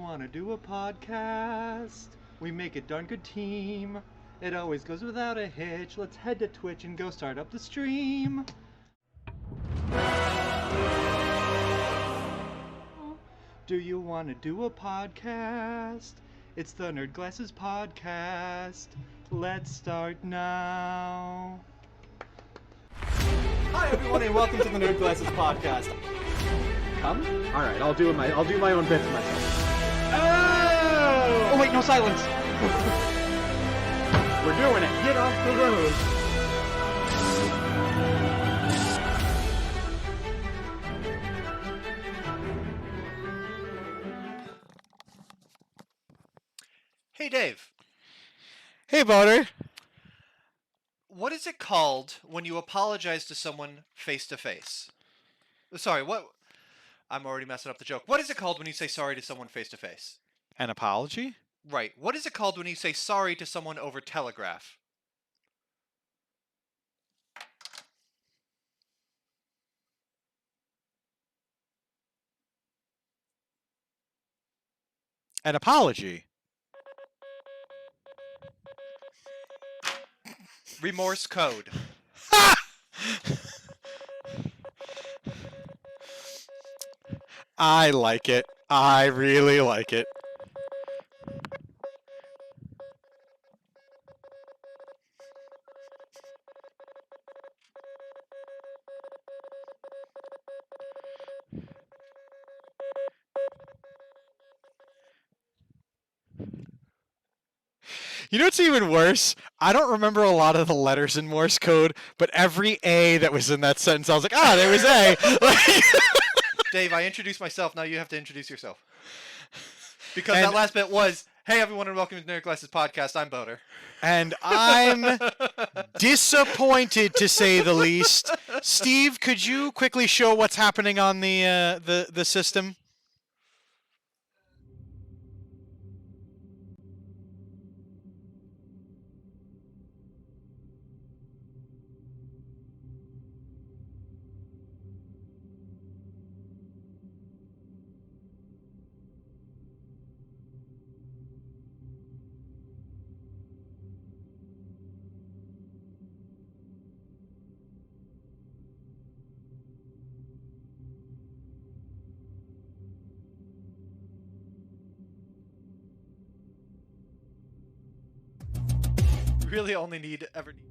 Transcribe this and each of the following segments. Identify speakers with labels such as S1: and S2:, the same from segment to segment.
S1: wanna do a podcast? We make a darn good team. It always goes without a hitch. Let's head to Twitch and go start up the stream. Do you wanna do a podcast? It's the Nerd Glasses Podcast. Let's start now. Hi everyone and welcome to the Nerd Glasses Podcast.
S2: Come? Alright, I'll do my own bits myself.
S1: Oh wait, no silence.
S2: We're doing it. Get off the road.
S3: Hey Dave,
S4: Hey, Boner.
S3: what is it called when you apologize to someone face to face? Sorry, what? I'm already messing up the joke. What is it called when you say sorry to someone face to face?
S4: An apology?
S3: Right. What is it called when you say sorry to someone over telegraph?
S4: An apology.
S3: Remorse code.
S4: I like it. I really like it. You know what's even worse? I don't remember a lot of the letters in Morse code, but every A that was in that sentence, I was like, ah, there was A.
S3: Dave, I introduced myself. Now you have to introduce yourself. Because
S4: And-
S3: that last bit was, hey everyone and welcome to Nerd Glasses Podcast. I'm Boner.
S4: And I'm disappointed, to say the least. Steve, could you quickly show what's happening on the system?
S3: Really only need ever need.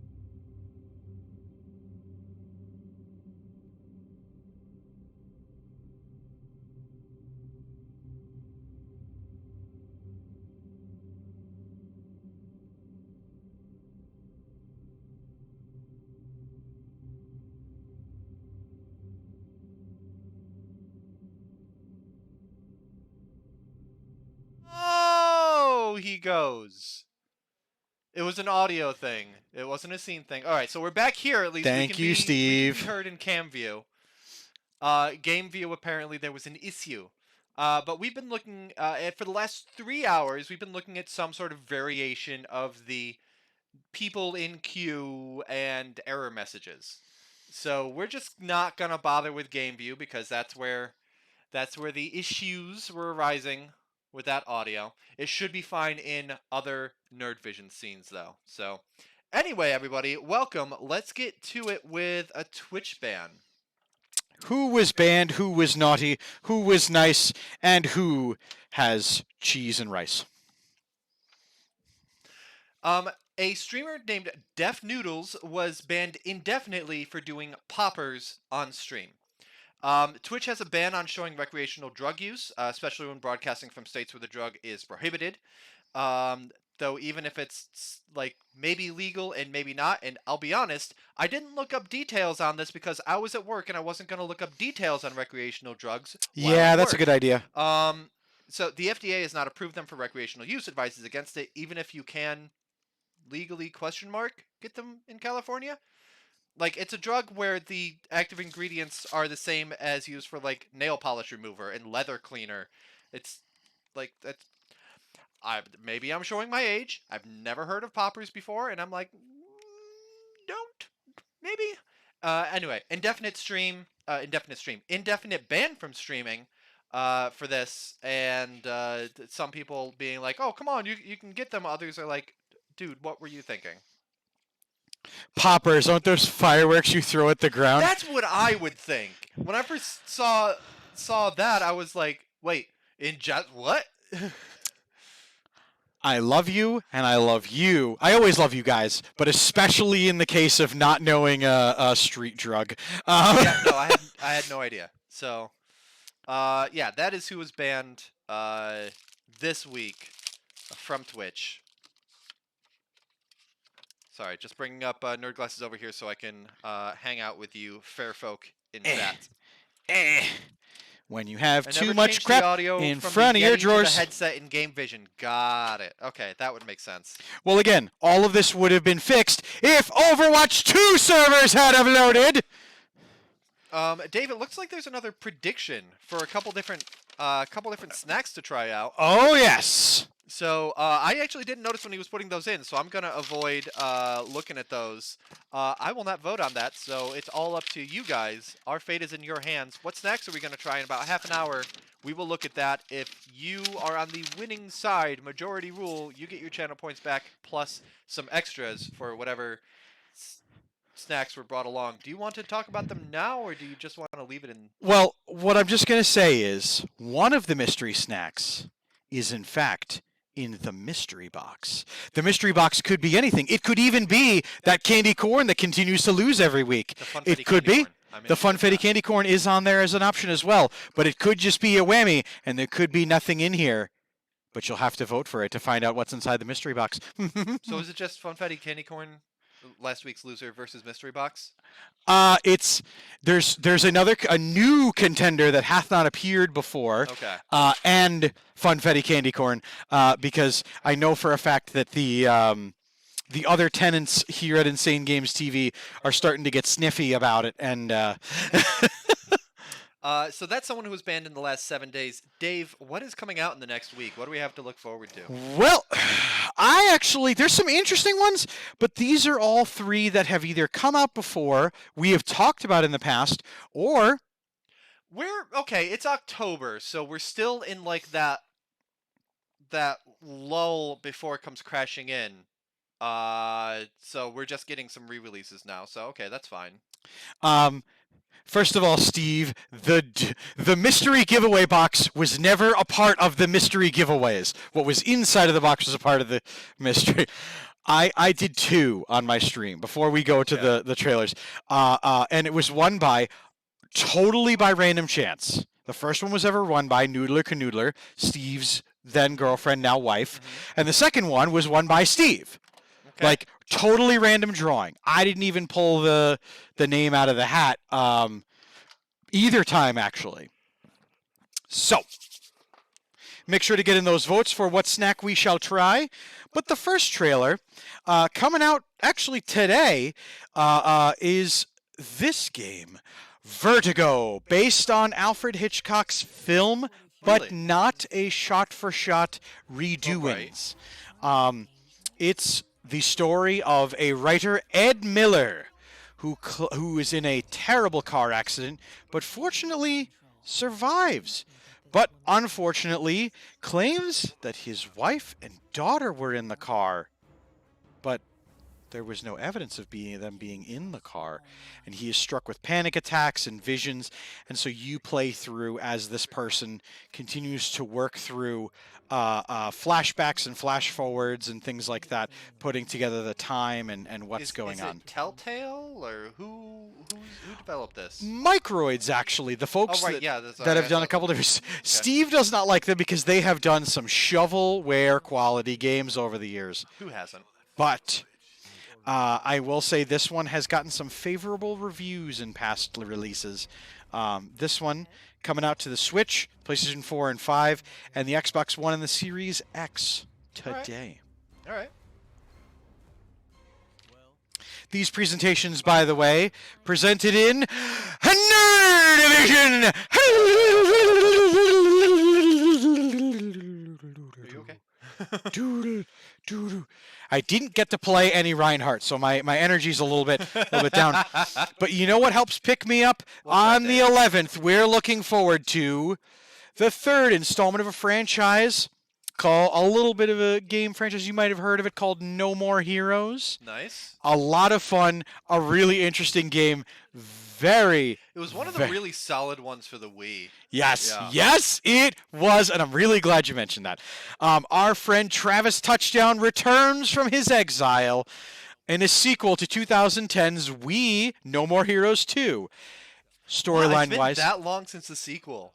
S3: Oh, he goes. It was an audio thing. It wasn't a scene thing. All right, so we're back here at least.
S4: Thank you,
S3: We
S4: Steve.
S3: can be heard in cam view. Game view, apparently there was an issue. But we've been looking, for the last 3 hours, we've been looking at some sort of variation of the people in queue and error messages. So we're just not going to bother with game view because that's where the issues were arising with that audio. It should be fine in other Nerd Vision scenes, though. So, anyway, everybody, welcome. Let's get to it with a Twitch ban.
S4: Who was banned, who was naughty, who was nice, and who has cheese and rice?
S3: A streamer named Def Noodles was banned indefinitely for doing poppers on stream. Twitch has a ban on showing recreational drug use, especially when broadcasting from states where the drug is prohibited. Though even if it's like maybe legal and maybe not, and I'll be honest, I didn't look up details on this because I was at work and I wasn't going to look up details on recreational drugs.
S4: Yeah, that's a good idea.
S3: So the FDA has not approved them for recreational use, advises against it, even if you can legally get them in California. Like, it's a drug where the active ingredients are the same as used for, like, nail polish remover and leather cleaner. It's, like, that's... maybe I'm showing my age. I've never heard of poppers before, and I'm like, don't. Maybe. Anyway, indefinite ban from streaming for this, and some people being like, "Oh, come on, you can get them." Others are like, "Dude, what were you thinking?"
S4: Poppers, aren't those fireworks you throw at the ground?
S3: That's what I would think. When I first saw that, I was like, "Wait, in just what?"
S4: I love you, and I love you. I always love you guys, but especially in the case of not knowing a street drug.
S3: Yeah, no, I had no idea. So, yeah, that is who was banned this week from Twitch. Sorry, just bringing up Nerd Glasses over here so I can hang out with you fair folk in chat.
S4: When you have
S3: I
S4: too
S3: never
S4: much
S3: changed the
S4: crap
S3: audio
S4: in
S3: from
S4: front
S3: the
S4: of your
S3: Yeti to
S4: drawers.
S3: the headset in Game Vision. Got it. Okay, that would make sense.
S4: Well, again, all of this would have been fixed if Overwatch 2 servers had have loaded.
S3: Dave, it looks like there's another prediction for a couple different snacks to try out.
S4: Oh, yes.
S3: So I actually didn't notice when he was putting those in, so I'm gonna avoid looking at those. I will not vote on that, so it's all up to you guys. Our fate is in your hands. What snacks are we gonna try in about half an hour? We will look at that. If you are on the winning side, majority rule, you get your channel points back plus some extras for whatever snacks were brought along. Do you want to talk about them now, or do you just want to leave it in?
S4: Well, what I'm just going to say is one of the mystery snacks is, in fact, in the mystery box. The mystery box could be anything. It could even be that candy corn that continues to lose every week.
S3: The Funfetti
S4: It could
S3: candy
S4: be.
S3: corn. I'm
S4: The
S3: interested in
S4: Funfetti
S3: that.
S4: candy corn is on there as an option as well, but it could just be a whammy, and there could be nothing in here. But you'll have to vote for it to find out what's inside the mystery box.
S3: So is it just Funfetti candy corn, last week's loser versus mystery box?
S4: It's there's a new contender that hath not appeared before.
S3: Okay.
S4: And Funfetti candy corn, because I know for a fact that the other tenants here at Insane Games TV are starting to get sniffy about it, and
S3: So that's someone who was banned in the last 7 days. Dave, what is coming out in the next week? What do we have to look forward to?
S4: well, there's some interesting ones, but these are all three that have either come out before, we have talked about in the past, or
S3: Okay, it's October, so we're still in like that lull before it comes crashing in. So we're just getting some re-releases now. So okay, that's fine.
S4: First of all, Steve, the mystery giveaway box was never a part of the mystery giveaways. What was inside of the box was a part of the mystery. I did two on my stream before we go to the trailers, and it was won totally by random chance. The first one was ever won by Noodler Canoodler, Steve's then girlfriend, now wife, and the second one was won by Steve.
S3: Okay.
S4: Like totally random drawing. I didn't even pull the name out of the hat either time, actually. So make sure to get in those votes for what snack we shall try. But the first trailer coming out actually today is this game, Vertigo, based on Alfred Hitchcock's film, but
S3: Really?
S4: not a shot-for-shot redoings. It's the story of a writer, Ed Miller, who is in a terrible car accident, but fortunately survives. But unfortunately claims that his wife and daughter were in the car, but there was no evidence of them being in the car, and he is struck with panic attacks and visions, and so you play through as this person continues to work through flashbacks and flash forwards and things like that, putting together the time and what's going on.
S3: Is it Telltale, or who developed this?
S4: Microids, actually, the folks
S3: Oh, right, yeah, that's
S4: that have done a couple different. Steve does not like them because they have done some shovelware quality games over the years.
S3: Who hasn't?
S4: But I will say this one has gotten some favorable reviews in past releases. This one coming out to the Switch, PlayStation 4 and 5, and the Xbox One and the Series X today.
S3: All right.
S4: These presentations, by the way, presented in Nerd Division.
S3: Are you okay?
S4: Doodle, doodle. I didn't get to play any Reinhardt, so my energy's a little bit down. But you know what helps pick me up?
S3: What's that,
S4: On the
S3: Dave?
S4: 11th, we're looking forward to the third installment of a franchise, called a little bit of a game franchise. You might have heard of it, called No More Heroes.
S3: Nice.
S4: A lot of fun, a really interesting game. It
S3: was one of the really solid ones for the Wii.
S4: Yes,
S3: Yeah.
S4: yes, it was, and I'm really glad you mentioned that. Our friend Travis Touchdown returns from his exile in a sequel to 2010's Wii No More Heroes 2. Storyline-wise,
S3: It's been that long since the sequel.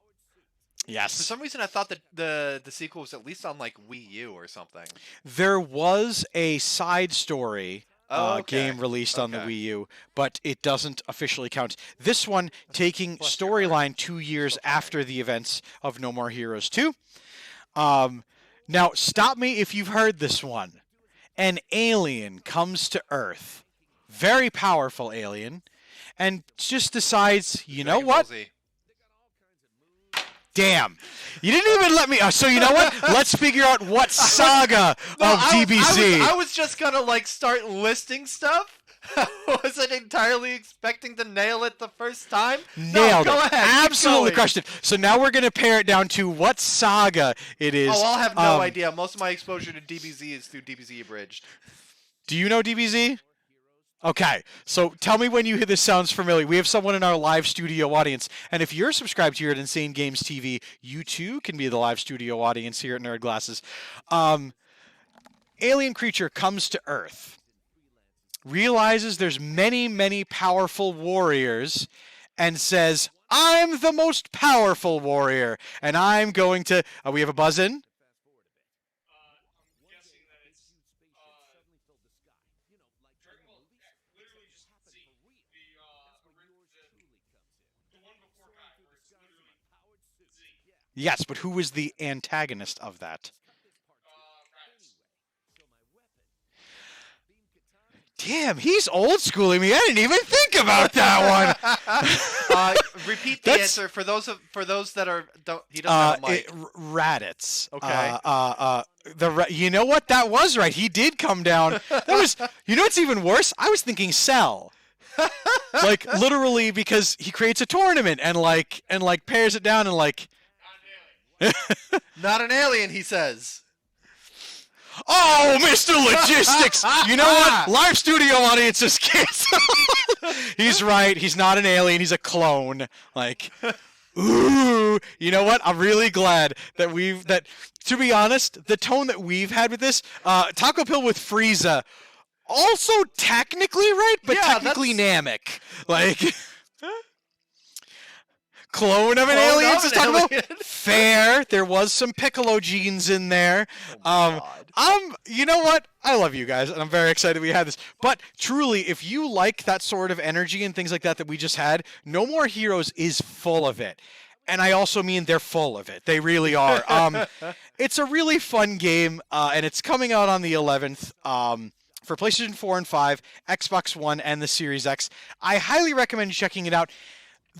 S4: yes.
S3: For some reason, I thought that the sequel was at least on like Wii U or something.
S4: There was a side story game released on the Wii U, but it doesn't officially count. This one taking storyline 2 years after the events of No More Heroes 2. Now, stop me if you've heard this one. An alien comes to Earth. Very powerful alien. And just decides, you know what? Damn. You didn't even let me... so you know what? Let's figure out what saga of DBZ.
S3: I was just going to like start listing stuff. I wasn't entirely expecting to nail it the first time.
S4: Nailed
S3: go
S4: it.
S3: ahead.
S4: Absolutely crushed it. So now we're going to pare it down to what saga it is.
S3: Oh, I'll have no idea. Most of my exposure to DBZ is through DBZ Abridged.
S4: Do you know DBZ? Okay, so tell me when you hear this sounds familiar. We have someone in our live studio audience, and if you're subscribed here at Insane Games TV, you too can be the live studio audience here at Nerd Glasses. Alien creature comes to Earth, realizes there's many, many powerful warriors, and says, I'm the most powerful warrior, and I'm going to... we have a buzz-in? Yes, but who was the antagonist of that? Damn, he's old schooling me. I didn't even think about that one.
S3: Repeat the answer for those that are he doesn't have a mic.
S4: Raditz.
S3: Okay.
S4: You know what? That was right. He did come down. That was. You know what's even worse? I was thinking Cell. Like literally because he creates a tournament and pairs it down and like.
S3: Not an alien, he says.
S4: Oh, Mr. Logistics! You know what? Live studio audiences canceled. He's right. He's not an alien. He's a clone. Like, ooh. You know what? I'm really glad that to be honest, the tone that we've had with this, Taco Pill with Frieza, also technically right, but technically Namek. Like... Clone of an alien to talk about? Fair. There was some Piccolo genes in there. You know what? I love you guys, and I'm very excited we had this. But truly, if you like that sort of energy and things like that we just had, No More Heroes is full of it. And I also mean they're full of it. They really are. It's a really fun game, and it's coming out on the 11th. For PlayStation 4 and 5, Xbox One, and the Series X. I highly recommend you checking it out.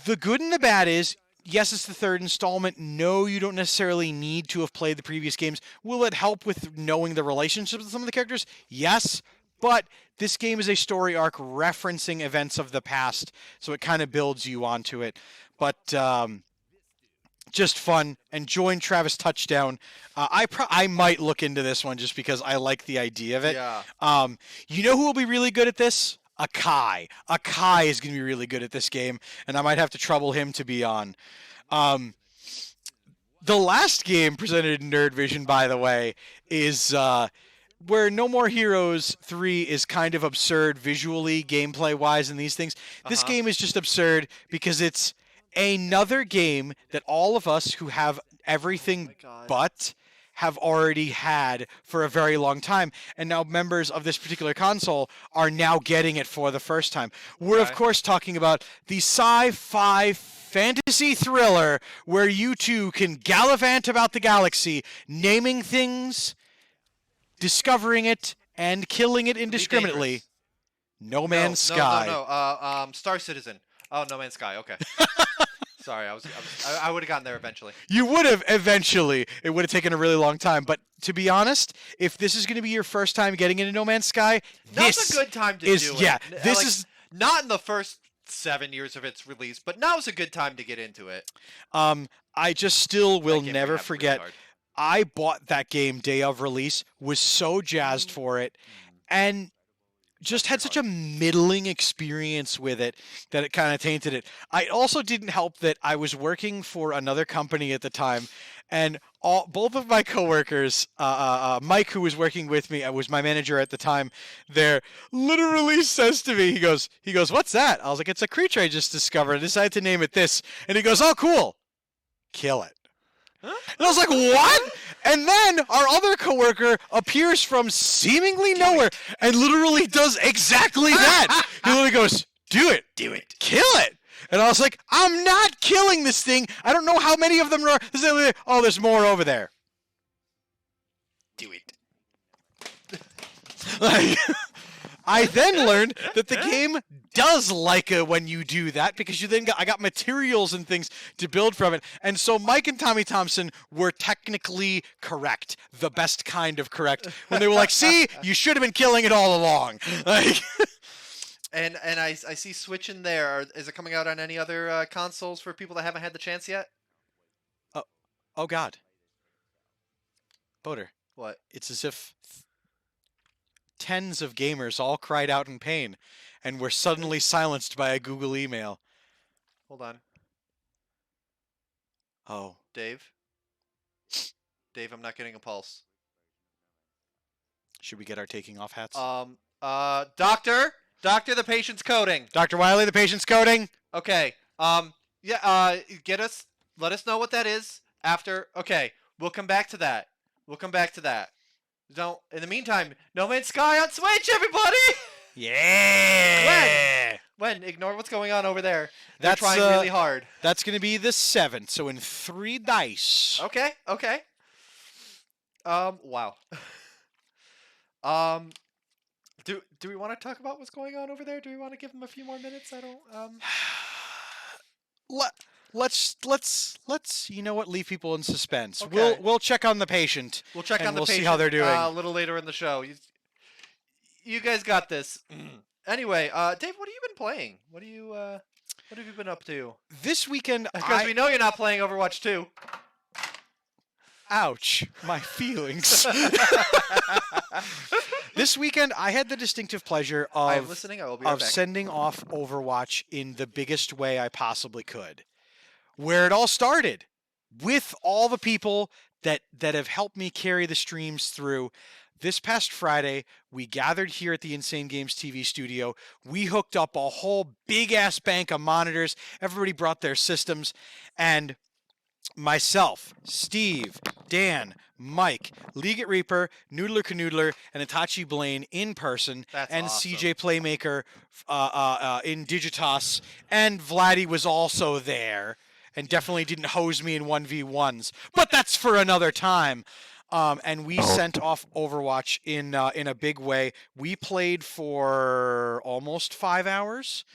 S4: The good and the bad is, yes, it's the third installment. No, you don't necessarily need to have played the previous games. Will it help with knowing the relationships with some of the characters? Yes, but this game is a story arc referencing events of the past, so it kind of builds you onto it. But just fun, and join Travis Touchdown. I might look into this one just because I like the idea of it.
S3: Yeah.
S4: You know who will be really good at this? Akai. Akai is going to be really good at this game, and I might have to trouble him to be on. The last game presented in Nerd Vision, by the way, is where No More Heroes 3 is kind of absurd visually, gameplay-wise, and these things. This game is just absurd because it's another game that all of us who have everything but have already had for a very long time, and now members of this particular console are now getting it for the first time. We're, of course, talking about the sci-fi fantasy thriller where you two can gallivant about the galaxy, naming things, discovering it, and killing it indiscriminately. No Man's Sky.
S3: No. Star Citizen. Oh, No Man's Sky. Okay. Sorry, I would have gotten there eventually.
S4: You would have eventually. It would have taken a really long time. But to be honest, if this is going to be your first time getting into No Man's Sky,
S3: now's a good time to do it.
S4: Yeah, this is
S3: not in the first 7 years of its release, but now's a good time to get into it.
S4: I just still will
S3: That game
S4: never
S3: rehab's really
S4: forget.
S3: hard.
S4: I bought that game day of release, was so jazzed for it, and just had
S3: That's
S4: such a middling experience with it that it kind of tainted it. I also didn't help that I was working for another company at the time, and both of my coworkers, Mike, who was working with me, was my manager at the time. There, literally says to me, he goes, "What's that?" I was like, "It's a creature I just discovered. I decided to name it this." And he goes, "Oh, cool, kill it." And I was like, "What?" And then our other coworker appears from seemingly nowhere and literally does exactly that. He literally goes, "Do it.
S3: Do it.
S4: Kill it." And I was like, "I'm not killing this thing. I don't know how many of them are." Oh, there's more over there.
S3: Do it.
S4: Like, I then learned that the game does like it when you do that, because I got materials and things to build from it. And so Mike and Tommy Thompson were technically correct, the best kind of correct, when they were like, "See, you should have been killing it all along." Like,
S3: And I see Switch in there. Is it coming out on any other consoles for people that haven't had the chance yet?
S4: oh God, Boater,
S3: What?
S4: it's as if tens of gamers all cried out in pain and were suddenly silenced by a Google email.
S3: Hold on.
S4: Oh.
S3: Dave? Dave, I'm not getting a pulse.
S4: Should we get our taking off hats?
S3: Doctor? Doctor, the patient's coding.
S4: Dr. Wiley, the patient's coding.
S3: Okay. Let us know what that is after. Okay. We'll come back to that. In the meantime, No Man's Sky on Switch, everybody!
S4: Yeah!
S3: When? Ignore what's going on over there. They're
S4: That's,
S3: trying really hard.
S4: That's going to be the 7th, so in 3 dice.
S3: Okay. Wow. Do we want to talk about what's going on over there? Do we want to give them a few more minutes? I don't.
S4: Let's you know what, leave people in suspense.
S3: Okay.
S4: We'll check on the patient.
S3: We'll check
S4: and
S3: on the
S4: we'll
S3: patient
S4: see how they're doing.
S3: a little later in the show. You guys got this. Anyway, Dave, what have you been playing? What have you been up to?
S4: This weekend,
S3: Because we know you're not playing Overwatch 2.
S4: Ouch, my feelings. This weekend, I had the distinctive pleasure
S3: I'm
S4: of
S3: listening. I will be right back.
S4: sending off Overwatch in the biggest way I possibly could. Where it all started, with all the people that have helped me carry the streams through. This past Friday, we gathered here at the Insane Games TV studio. We hooked up a whole big-ass bank of monitors. Everybody brought their systems, and myself, Steve, Dan, Mike, Leggett Reaper, Noodler Canoodler, and Itachi Blaine in person,
S3: That's
S4: and
S3: awesome.
S4: CJ Playmaker in Digitas, and Vladdy was also there, and definitely didn't hose me in 1v1s, but that's for another time. And we sent off Overwatch in a big way. We played for almost 5 hours.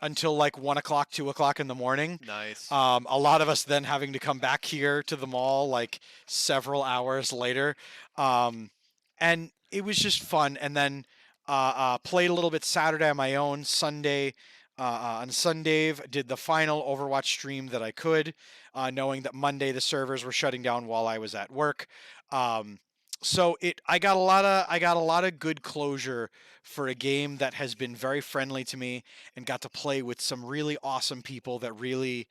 S4: Until like 1 o'clock, 2 o'clock in the morning.
S3: Nice.
S4: A lot of us then having to come back here to the mall like several hours later. And it was just fun. And then played a little bit Saturday on my own. Sunday, on Sunday, did the final Overwatch stream that I could, knowing that Monday the servers were shutting down while I was at work. So I got a lot of good closure for a game that has been very friendly to me, and got to play with some really awesome people that really.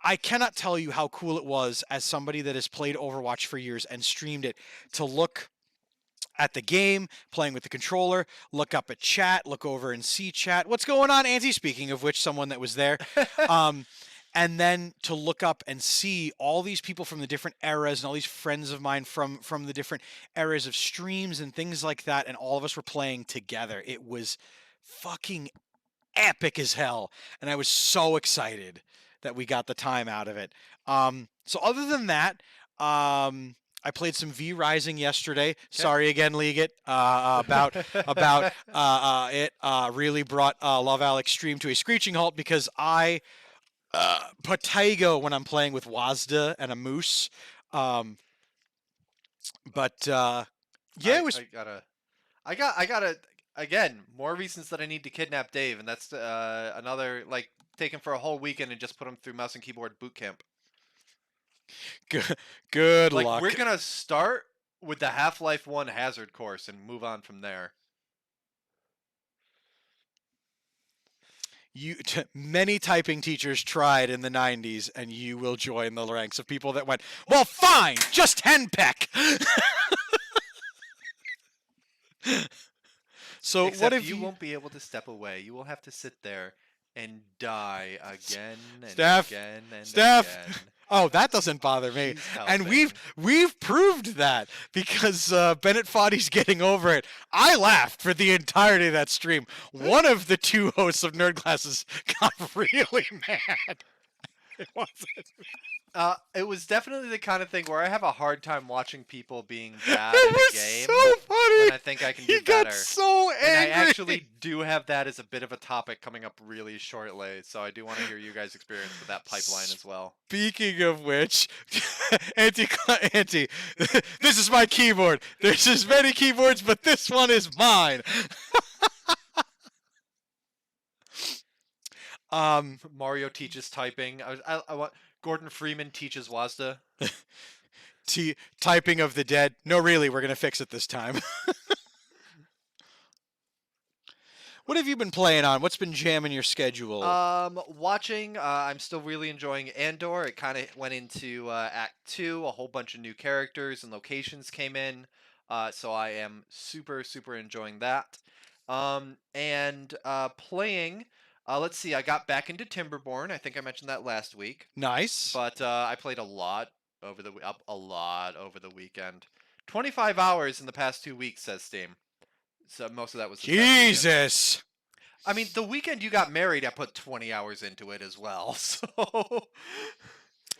S4: I cannot tell you how cool it was, as somebody that has played Overwatch for years and streamed it, to look at the game, playing with the controller, look up at chat, look over and see chat. What's going on, Auntie? Speaking of which, someone that was there. And then to look up and see all these people from the different eras and all these friends of mine from the different eras of streams and things like that, and all of us were playing together. It was fucking epic as hell, and I was so excited that we got the time out of it. So other than that, I played some V Rising yesterday. Sorry again, Leggett, about it. Really brought Love Alex stream to a screeching halt, because I Potato when I'm playing with Wazda and a moose. Yeah, it was.
S3: I gotta again, more reasons that I need to kidnap Dave, and that's another, like, take him for a whole weekend and just put him through mouse and keyboard boot camp.
S4: Good
S3: Like,
S4: luck.
S3: we're gonna start with the Half-Life 1 hazard course and move on from there.
S4: Many typing teachers tried in the 90s, and you will join the ranks of people that went, well, fine, just henpeck. So
S3: Except
S4: what if
S3: you won't be able to step away. You will have to sit there and die again and
S4: Steph,
S3: again and
S4: Steph.
S3: again.
S4: Oh, that doesn't bother me.
S3: He's
S4: And
S3: helping.
S4: we've proved that because Bennett Foddy's getting over it. I laughed for the entirety of that stream. One of the two hosts of Nerd Classes got really mad. It wasn't.
S3: It was definitely the kind of thing where I have a hard time watching people being bad
S4: It
S3: at
S4: was
S3: a game
S4: so funny.
S3: when I think I can do
S4: He
S3: better.
S4: got so angry.
S3: And I actually do have that as a bit of a topic coming up really shortly, so I do want to hear you guys' experience with that pipeline as well.
S4: Speaking of which, Auntie, this is my keyboard. There's as many keyboards, but this one is mine.
S3: Mario teaches typing. I want Gordon Freeman teaches WASDA.
S4: Typing of the dead. No, really, we're gonna fix it this time. What have you been playing on? What's been jamming your schedule?
S3: Watching. I'm still really enjoying Andor. It kind of went into Act 2. A whole bunch of new characters and locations came in. So I am super enjoying that. And playing. Let's see. I got back into Timberborn. I think I mentioned that last week.
S4: Nice.
S3: But I played a lot over the weekend. 25 hours in the past 2 weeks, says Steam. So most of that was this past weekend.
S4: Jesus.
S3: I mean, the weekend you got married, I put 20 hours into it as well. So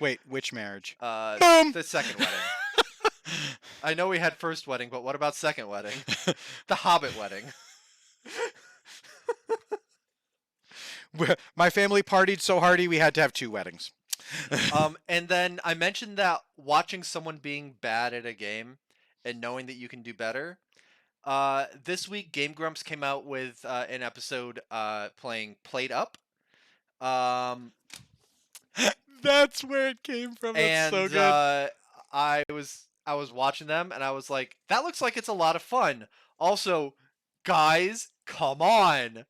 S4: Wait, which marriage?
S3: the second wedding. I know we had first wedding, but what about second wedding? The Hobbit wedding.
S4: My family partied so hardy we had to have 2 weddings.
S3: And then I mentioned that watching someone being bad at a game and knowing that you can do better. This week, Game Grumps came out with an episode playing Played Up.
S4: That's where it came from. That's so good.
S3: I was watching them and I was like, that looks like it's a lot of fun. Also, guys, come on.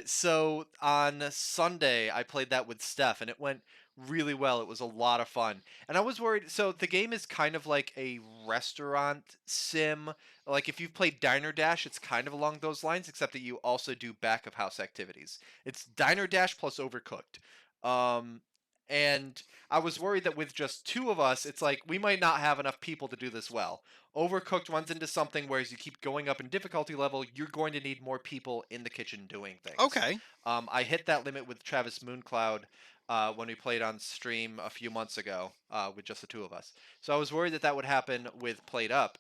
S3: So on Sunday, I played that with Steph, and it went really well. It was a lot of fun. And I was worried. So the game is kind of like a restaurant sim. Like if you've played Diner Dash, it's kind of along those lines, except that you also do back of house activities. It's Diner Dash plus Overcooked. And I was worried that with just 2 of us, it's like we might not have enough people to do this well. Overcooked runs into something where as you keep going up in difficulty level, you're going to need more people in the kitchen doing things.
S4: Okay.
S3: I hit that limit with Travis Mooncloud when we played on stream a few months ago with just the 2 of us. So I was worried that that would happen with Played Up.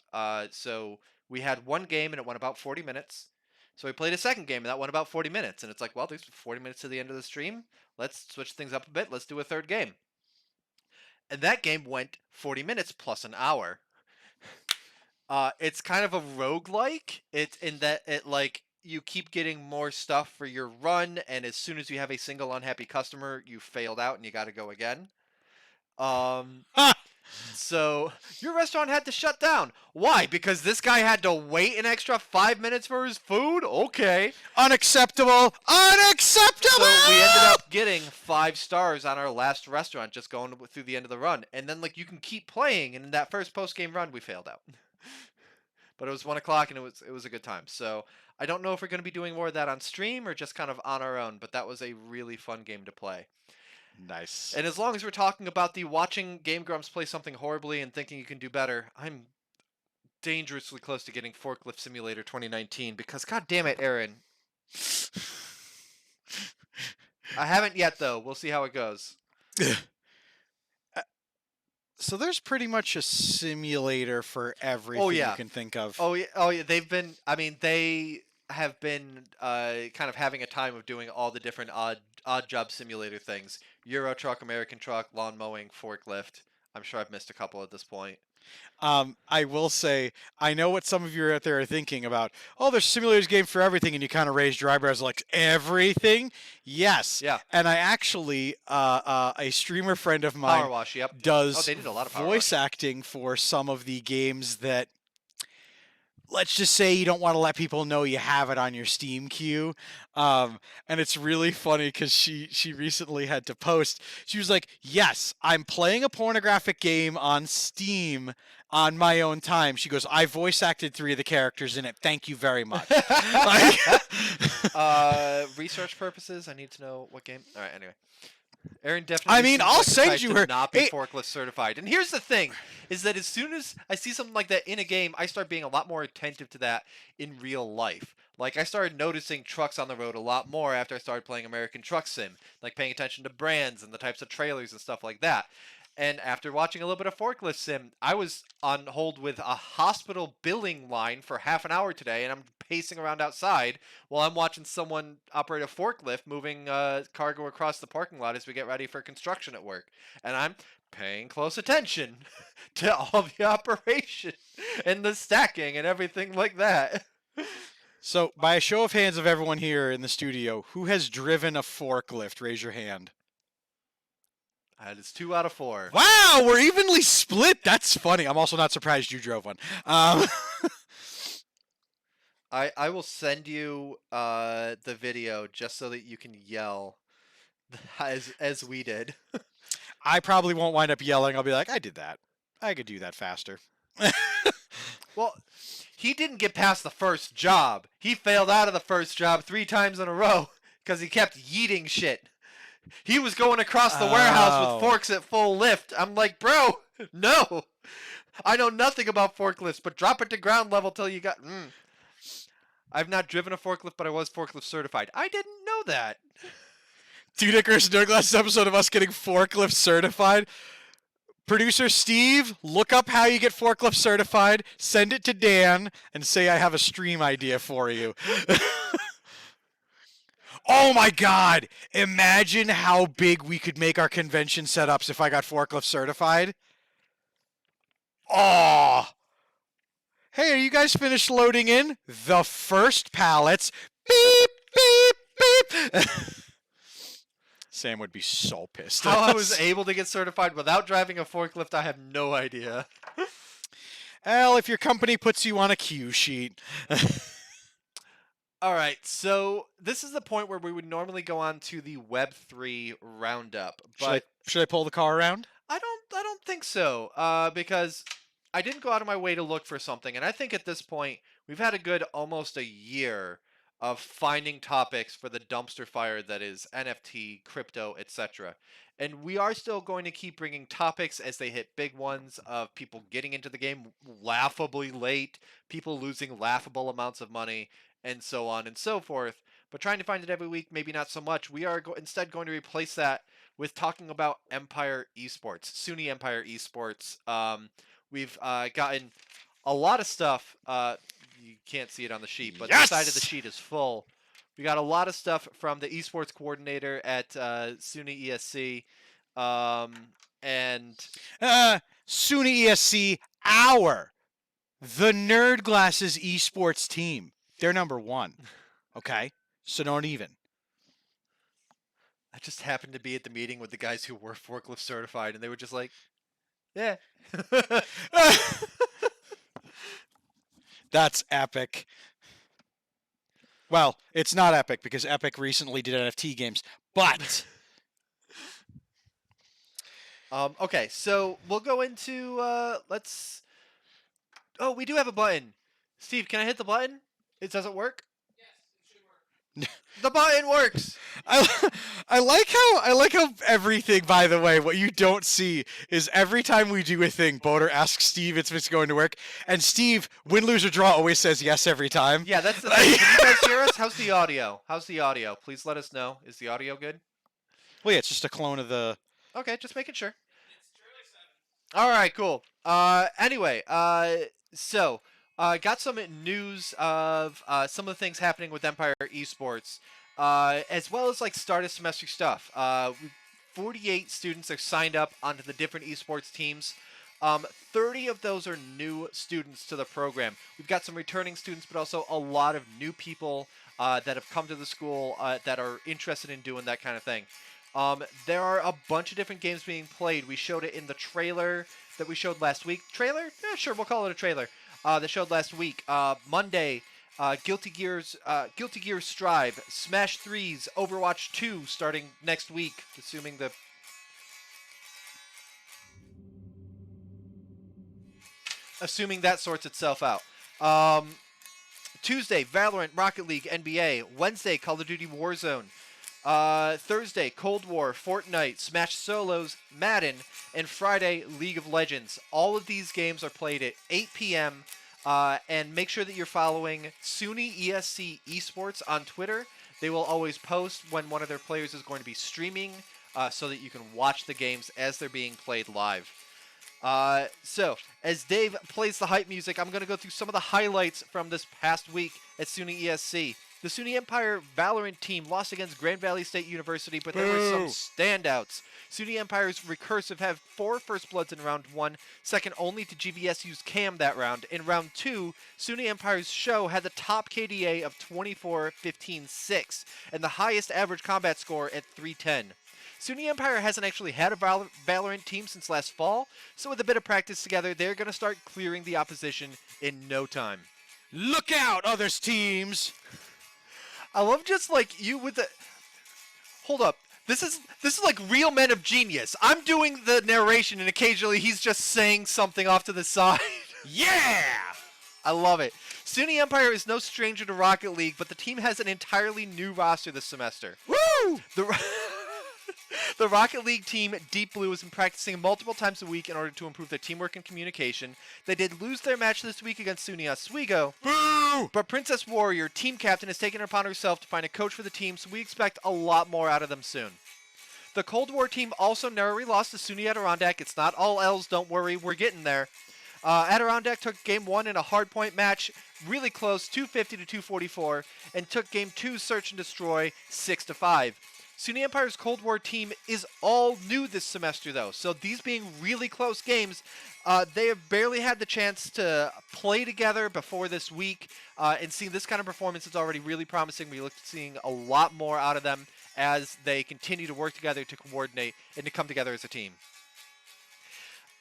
S3: So we had one game and it went about 40 minutes. So we played a second game and that went about 40 minutes. And it's like, well, there's 40 minutes to the end of the stream. Let's switch things up a bit. Let's do a third game. And that game went 40 minutes plus an hour. It's kind of a roguelike. It's in that it like you keep getting more stuff for your run, and as soon as you have a single unhappy customer, you failed out and you got to go again. So your restaurant had to shut down. Why? Because this guy had to wait an extra 5 minutes for his food? Okay.
S4: Unacceptable. Unacceptable.
S3: So we ended up getting 5 stars on our last restaurant just going through the end of the run. And then like you can keep playing, and in that first post-game run we failed out. But it was 1 o'clock and it was a good time. So I don't know if we're going to be doing more of that on stream or just kind of on our own, but that was a really fun game to play.
S4: Nice.
S3: And as long as we're talking about the watching Game Grumps play something horribly and thinking you can do better, I'm dangerously close to getting Forklift Simulator 2019 because god damn it, Aaron. I haven't yet though. We'll see how it goes.
S4: So there's pretty much a simulator for everything you can think of.
S3: Oh yeah. They have been kind of having a time of doing all the different odd job simulator things. Euro truck, American truck, lawn mowing, forklift. I'm sure I've missed a couple at this point.
S4: I will say, I know what some of you out there are thinking about. Oh, there's simulators game for everything, and you kind of raised your eyebrows like everything. Yes,
S3: Yeah.
S4: and I actually, a streamer friend of
S3: Power
S4: mine
S3: Wash, yep. Oh,
S4: does
S3: they did a lot of Power
S4: voice
S3: Wash.
S4: acting for some of the games that, let's just say, you don't want to let people know you have it on your Steam queue. And it's really funny because she recently had to post. She was like, "Yes, I'm playing a pornographic game on Steam on my own time." She goes, "I voice acted 3 of the characters in it. Thank you very much." Like,
S3: Research purposes, I need to know what game. All right, anyway. Aaron
S4: I
S3: definitely
S4: mean,
S3: seems
S4: I'll
S3: like the
S4: send
S3: type
S4: you
S3: to
S4: her.
S3: not be
S4: Hey,
S3: forklift certified. And here's the thing, is that as soon as I see something like that in a game, I start being a lot more attentive to that in real life. Like, I started noticing trucks on the road a lot more after I started playing American Truck Sim, like paying attention to brands and the types of trailers and stuff like that. And after watching a little bit of Forklift Sim, I was on hold with a hospital billing line for half an hour today, and I'm pacing around outside while I'm watching someone operate a forklift moving cargo across the parking lot as we get ready for construction at work. And I'm paying close attention to all the operation and the stacking and everything like that.
S4: so, by a show of hands of everyone here in the studio, who has driven a forklift? Raise your hand.
S3: That is 2 out of 4.
S4: Wow, we're evenly split. That's funny. I'm also not surprised you drove one.
S3: I will send you the video just so that you can yell as we did.
S4: I probably won't wind up yelling. I'll be like, I did that. I could do that faster.
S3: Well, he didn't get past the first job. He failed out of the first job 3 times in a row because he kept yeeting shit. He was going across the warehouse
S4: Oh.
S3: with forks at full lift. I'm like, bro, no. I know nothing about forklifts, but drop it to ground level till you got. I've not driven a forklift, but I was forklift certified. I didn't know that.
S4: Two Dickers Nerd Glasses episode of us getting forklift certified. Producer Steve, look up how you get forklift certified, send it to Dan, and say I have a stream idea for you. Oh my god! Imagine how big we could make our convention setups if I got forklift certified. Oh! Hey, are you guys finished loading in? The first pallets. Beep, beep, beep. Sam would be so pissed.
S3: How
S4: at
S3: I was
S4: us.
S3: able to get certified without driving a forklift, I have no idea.
S4: Well, if your company puts you on a queue sheet.
S3: All right, so this is the point where we would normally go on to the Web3 roundup, but
S4: Should I pull the car around?
S3: I don't think so, because I didn't go out of my way to look for something, and I think at this point we've had a good almost a year of finding topics for the dumpster fire that is NFT, crypto, etc. And we are still going to keep bringing topics as they hit big ones of people getting into the game laughably late, people losing laughable amounts of money, and so on and so forth. But trying to find it every week, maybe not so much. We are instead going to replace that with talking about Empire Esports, SUNY Empire Esports. We've gotten a lot of stuff. You can't see it on the sheet, but
S4: Yes!
S3: the side of the sheet is full. We got a lot of stuff from the esports coordinator at SUNY ESC, and
S4: SUNY ESC, the Nerd Glasses esports team. They're number 1. Okay? So don't even.
S3: I just happened to be at the meeting with the guys who were forklift certified, and they were just like, "Yeah."
S4: That's epic. Well, it's not epic because Epic recently did NFT games, but
S3: Okay, so we'll go into let's. Oh, we do have a button. Steve, can I hit the button? It doesn't work. The button works.
S4: I like how everything, by the way, what you don't see is every time we do a thing, Boater asks Steve if it's going to work, and Steve, win, lose, or draw, always says yes every time.
S3: Yeah, that's the thing. Can you guys hear us? How's the audio? Please let us know. Is the audio good?
S4: Well, yeah, it's just a clone of the...
S3: Okay, just making sure. All right, cool. Anyway, so got some news of some of the things happening with Empire Esports, as well as like start of semester stuff. We 48 students are signed up onto the different esports teams. 30 of those are new students to the program. We've got some returning students, but also a lot of new people that have come to the school that are interested in doing that kind of thing. There are a bunch of different games being played. We showed it in the trailer that we showed last week. Trailer? Yeah, sure, we'll call it a trailer. That showed last week. Monday, Guilty Gear Strive, Smash 3's Overwatch 2 starting next week, assuming that sorts itself out. Tuesday, Valorant, Rocket League, NBA. Wednesday, Call of Duty Warzone. Thursday, Cold War, Fortnite, Smash Solos, Madden, and Friday, League of Legends. All of these games are played at 8 p.m., and make sure that you're following SUNY ESC Esports on Twitter. They will always post when one of their players is going to be streaming so that you can watch the games as they're being played live. So, as Dave plays the hype music, I'm going to go through some of the highlights from this past week at SUNY ESC. The SUNY Empire Valorant team lost against Grand Valley State University, but there were some standouts. SUNY Empire's Recursive have 4 First Bloods in round 1, second only to GVSU's Cam that round. In round 2, SUNY Empire's Show had the top KDA of 24-15-6, and the highest average combat score at 310. SUNY Empire hasn't actually had a Valorant team since last fall, so with a bit of practice together, they're going to start clearing the opposition in no time.
S4: Look out, others teams!
S3: I love just like you with the. Hold up. This is like real men of genius. I'm doing the narration and occasionally he's just saying something off to the side.
S4: Yeah!
S3: I love it. SUNY Empire is no stranger to Rocket League, but the team has an entirely new roster this semester.
S4: Woo!
S3: The Rocket League team, Deep Blue, has been practicing multiple times a week in order to improve their teamwork and communication. They did lose their match this week against SUNY Oswego.
S4: Boo!
S3: But Princess Warrior, team captain, has taken it upon herself to find a coach for the team, so we expect a lot more out of them soon. The Cold War team also narrowly lost to SUNY Adirondack. It's not all L's, don't worry, we're getting there. Adirondack took Game 1 in a hardpoint match, really close, 250 to 244, and took Game 2 Search and Destroy, 6-5. SUNY Empire's Cold War team is all new this semester, though, so these being really close games, they have barely had the chance to play together before this week, and seeing this kind of performance is already really promising. We look to seeing a lot more out of them as they continue to work together to coordinate and to come together as a team.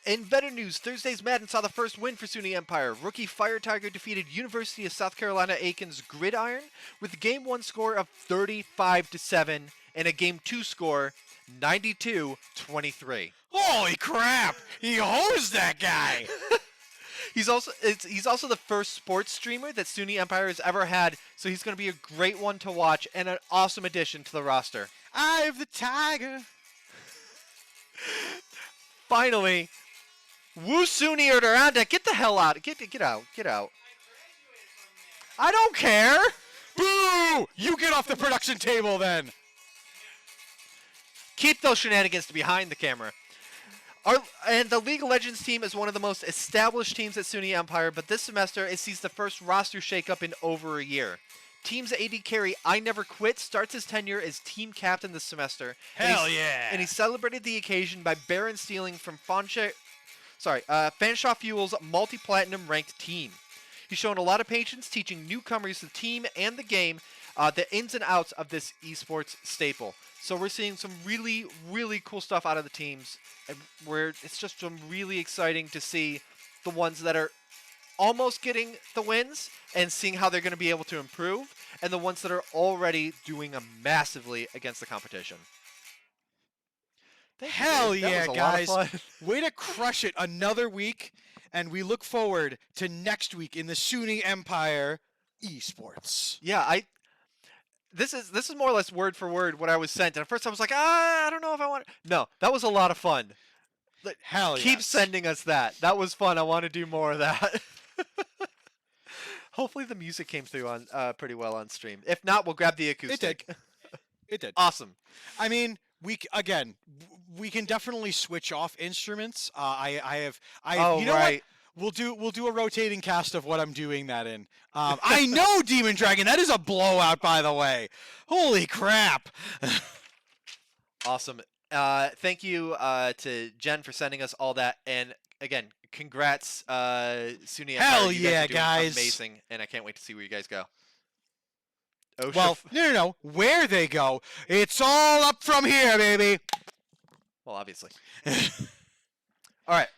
S3: In better news, Thursday's Madden saw the first win for SUNY Empire. Rookie Fire Tiger defeated University of South Carolina Aiken's Gridiron with a Game 1 score of 35-7 and a Game 2 score 92-23.
S4: Holy crap! He hosed that guy!
S3: He's also the first sports streamer that SUNY Empire has ever had, so he's going to be a great one to watch and an awesome addition to the roster.
S4: Eye of the Tiger!
S3: Finally, Woo SUNY Adirondack, get the hell out. Get out. I don't care.
S4: Boo! You get off the production table then!
S3: Keep those shenanigans to behind the camera. And the League of Legends team is one of the most established teams at SUNY Empire, but this semester it sees the first roster shakeup in over a year. Team's AD carry, I Never Quit, starts his tenure as team captain this semester.
S4: Hell yeah!
S3: And he celebrated the occasion by Baron stealing from Fanshawe Fuel's multi-platinum ranked team. He's shown a lot of patience, teaching newcomers the team and the game the ins and outs of this esports staple. So we're seeing some really, really cool stuff out of the teams, and where it's just really exciting to see the ones that are almost getting the wins and seeing how they're going to be able to improve, and the ones that are already doing massively against the competition.
S4: Hell yeah, guys. Way to crush it another week, and we look forward to next week in the SUNY Empire esports.
S3: Yeah, this is more or less word for word what I was sent. And at first I was like, I don't know if I want to. No, that was a lot of fun.
S4: Hell
S3: Keep
S4: yes.
S3: sending us that. That was fun. I want to do more of that. Hopefully the music came through on pretty well on stream. If not, we'll grab the acoustic.
S4: It did.
S3: Awesome.
S4: I mean, we can definitely switch off instruments. You know
S3: right.
S4: what? We'll do a rotating cast of what I'm doing that in. I know Demon Dragon. That is a blowout, by the way. Holy crap!
S3: Awesome. Thank you to Jen for sending us all that, and again, congrats, Suni and
S4: Hell
S3: Pyro. You guys
S4: yeah,
S3: are doing
S4: guys.
S3: amazing, and I can't wait to see where you guys go. OSHA.
S4: Well, no. Where they go, it's all up from here, baby.
S3: Well, obviously. All right.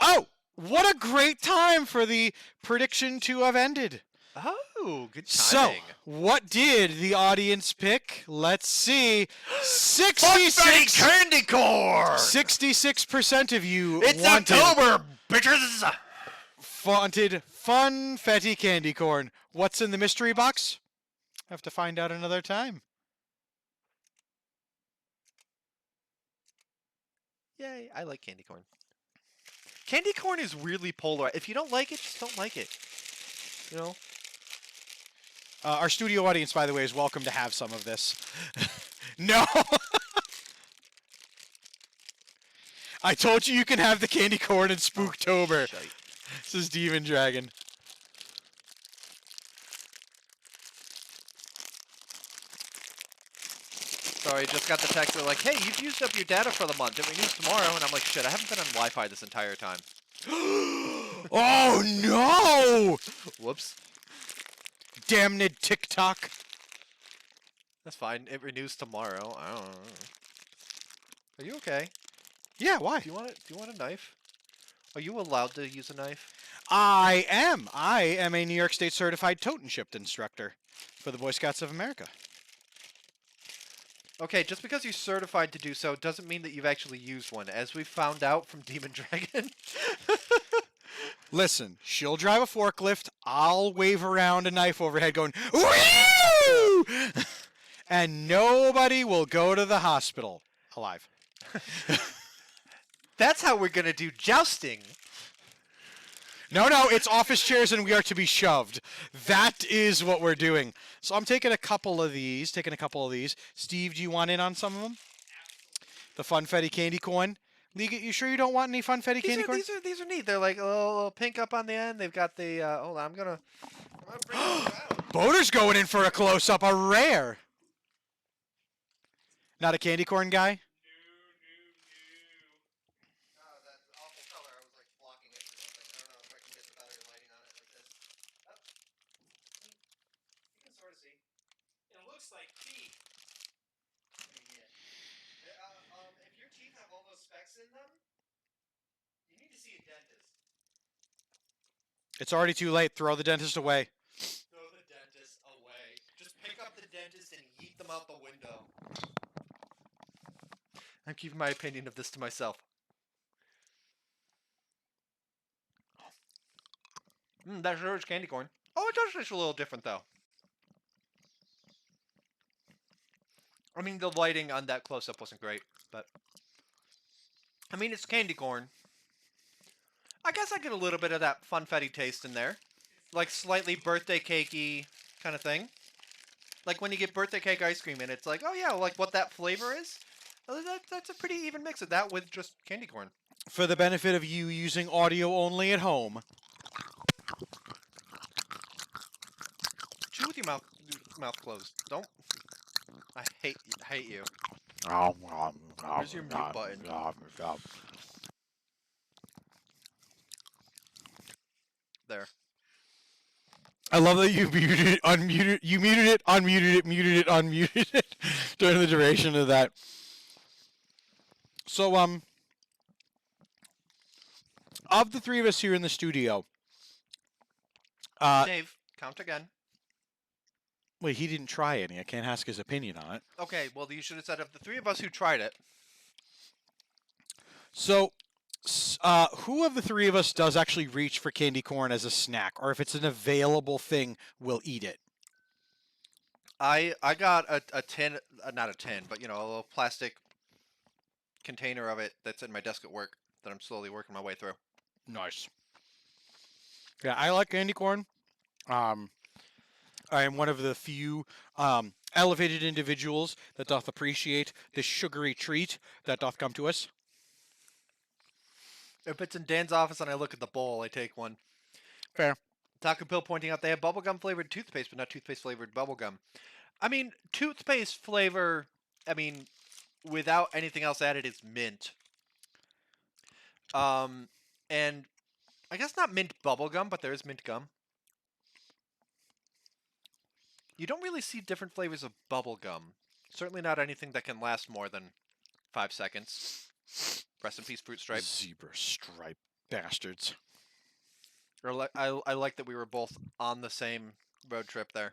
S4: Oh, what a great time for the prediction to have ended.
S3: Oh, good
S4: So,
S3: timing.
S4: what did the audience pick? Let's see.
S3: Funfetti
S4: 66
S3: candy corn.
S4: 66% of you
S3: It's
S4: wanted
S3: October, bitches.
S4: funfetti candy corn. What's in the mystery box? Have to find out another time.
S3: Yay! I like candy corn. Candy corn is weirdly polar. If you don't like it, just don't like it. You know.
S4: Our studio audience, by the way, is welcome to have some of this. No! I told you can have the candy corn in Spooktober.
S3: Shite.
S4: This is Demon Dragon.
S3: Sorry, just got the text. They're like, "Hey, you've used up your data for the month. It renews tomorrow." And I'm like, "Shit, I haven't been on Wi-Fi this entire time."
S4: Oh no!
S3: Whoops.
S4: Damned TikTok.
S3: That's fine. It renews tomorrow. I don't know. Are you okay?
S4: Yeah, why?
S3: Do you want a knife? Are you allowed to use a knife?
S4: I am. I am a New York State certified tote and shipped instructor for the Boy Scouts of America.
S3: Okay, just because you're certified to do so doesn't mean that you've actually used one, as we found out from Demon Dragon.
S4: Listen, she'll drive a forklift. I'll wave around a knife overhead going, woo! And nobody will go to the hospital alive.
S3: That's how we're gonna do jousting.
S4: No, it's office chairs and we are to be shoved. That is what we're doing. So I'm taking a couple of these. Steve, do you want in on some of them? The Funfetti candy corn. Liga, you sure you don't want any Funfetti candy corn?
S3: These are neat. They're like a little pink up on the end. They've got the hold on, I'm gonna bring them around.
S4: Boater's going in for a close-up, a rare. Not a candy corn guy?
S3: Oh, that awful color. I was like blocking it or something. I don't know if I can get the better lighting on it like this. Oh. You can sort of see.
S1: It looks like teeth.
S3: If your teeth have all those specks in them, you need to see a dentist.
S4: It's already too late. Throw the dentist away.
S3: Throw the dentist away. Just pick up the dentist and yeet them out the window. I'm keeping my opinion of this to myself. That sure is candy corn. Oh, it does taste a little different though. I mean, the lighting on that close-up wasn't great, but I mean, it's candy corn. I guess I get a little bit of that funfetti taste in there, like slightly birthday cakey kind of thing. Like when you get birthday cake ice cream and it's like, oh yeah, like what that flavor is. That's a pretty even mix of that with just candy corn.
S4: For the benefit of you using audio only at home.
S3: Chew with your mouth closed. Don't. I hate you. Where's your mute button? There.
S4: I love that you muted it, unmuted, you muted it, unmuted it, muted it, unmuted it during the duration of that. So, of the three of us here in the studio,
S3: Dave, count again.
S4: wait, he didn't try any. I can't ask his opinion on it.
S3: Okay, well, you should have said of the three of us who tried it.
S4: So, who of the three of us does actually reach for candy corn as a snack, or if it's an available thing, we'll eat it?
S3: I got a tin, not a tin, but you know, a little plastic container of it that's in my desk at work that I'm slowly working my way through.
S4: Nice. Yeah, I like candy corn. I am one of the few elevated individuals that doth appreciate this sugary treat that doth come to us.
S3: If it's in Dan's office and I look at the bowl, I take one.
S4: Fair.
S3: Taco Pill pointing out they have bubblegum flavored toothpaste, but not toothpaste flavored bubblegum. I mean, toothpaste flavor, I mean, without anything else added, is mint. And I guess not mint bubblegum, but there is mint gum. You don't really see different flavors of bubblegum. Certainly not anything that can last more than 5 seconds. Rest in peace, Fruit Stripe.
S4: Zebra stripe bastards.
S3: I like that we were both on the same road trip there.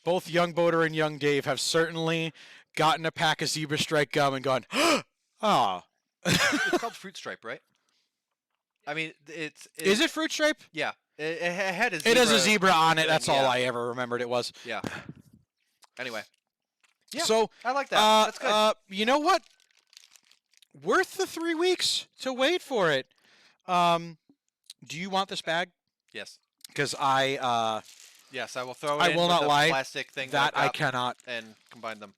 S4: Both Young Boater and Young Dave have certainly gotten a pack of Zebra Strike gum and gone, ah.
S3: It's called Fruit Stripe, right? I mean,
S4: Is it Fruit Stripe?
S3: Yeah, it had a zebra.
S4: It has a zebra on it.
S3: thing,
S4: That's
S3: yeah.
S4: all I ever remembered it was.
S3: Yeah. Anyway. Yeah,
S4: So
S3: I like that. That's good.
S4: You know what? Worth the 3 weeks to wait for it. Do you want this bag?
S3: Yes.
S4: Because
S3: Yes, I will throw it
S4: I
S3: in
S4: will
S3: with
S4: not
S3: the
S4: lie,
S3: plastic thing
S4: that I
S3: got
S4: cannot.
S3: and combine them.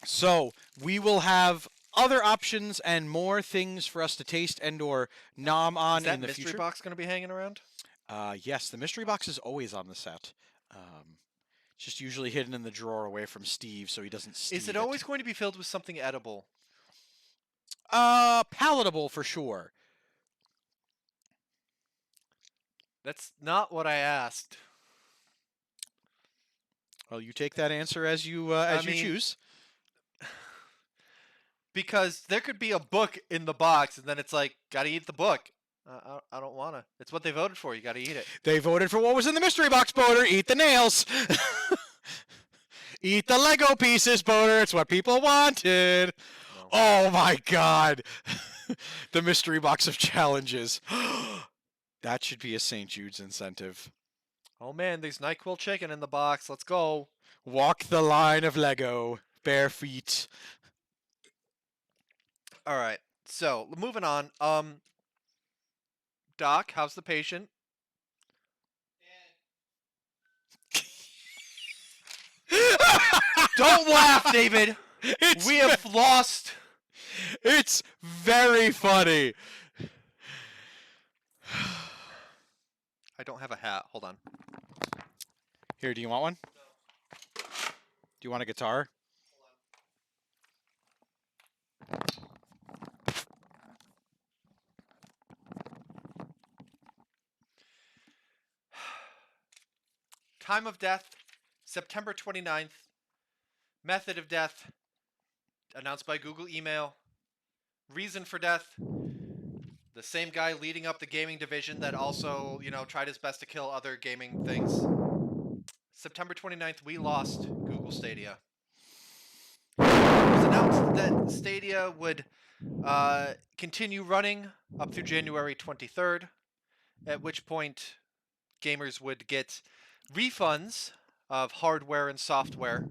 S4: So we will have other options and more things for us to taste and or nom on
S3: Is that
S4: in the
S3: mystery
S4: future.
S3: box going to be hanging around?
S4: Yes, the mystery box is always on the set. It's just usually hidden in the drawer away from Steve, so he doesn't steal
S3: Is it always going to be filled with something edible?
S4: palatable for sure.
S3: That's not what I asked.
S4: Well, you take that answer as you
S3: mean,
S4: choose.
S3: Because there could be a book in the box, and then it's like, gotta eat the book. I don't wanna. It's what they voted for. You gotta eat it.
S4: They voted for what was in the mystery box, Boater. Eat the nails. Eat the Lego pieces, Boater. It's what people wanted.
S3: No.
S4: Oh my God. The mystery box of challenges. That should be a St. Jude's incentive.
S3: Oh man, there's NyQuil chicken in the box. Let's go.
S4: Walk the line of Lego. Bare feet.
S3: All right. So moving on. Doc, how's the patient? Don't laugh, David. We have lost.
S4: It's very funny.
S3: I don't have a hat. Hold on.
S4: Here, do you want one? Do you want a guitar?
S3: Time of death, September 29th. Method of death, announced by Google email. Reason for death, the same guy leading up the gaming division that also, tried his best to kill other gaming things. September 29th, we lost Google Stadia. It was announced that Stadia would continue running up through January 23rd, at which point gamers would get refunds of hardware and software,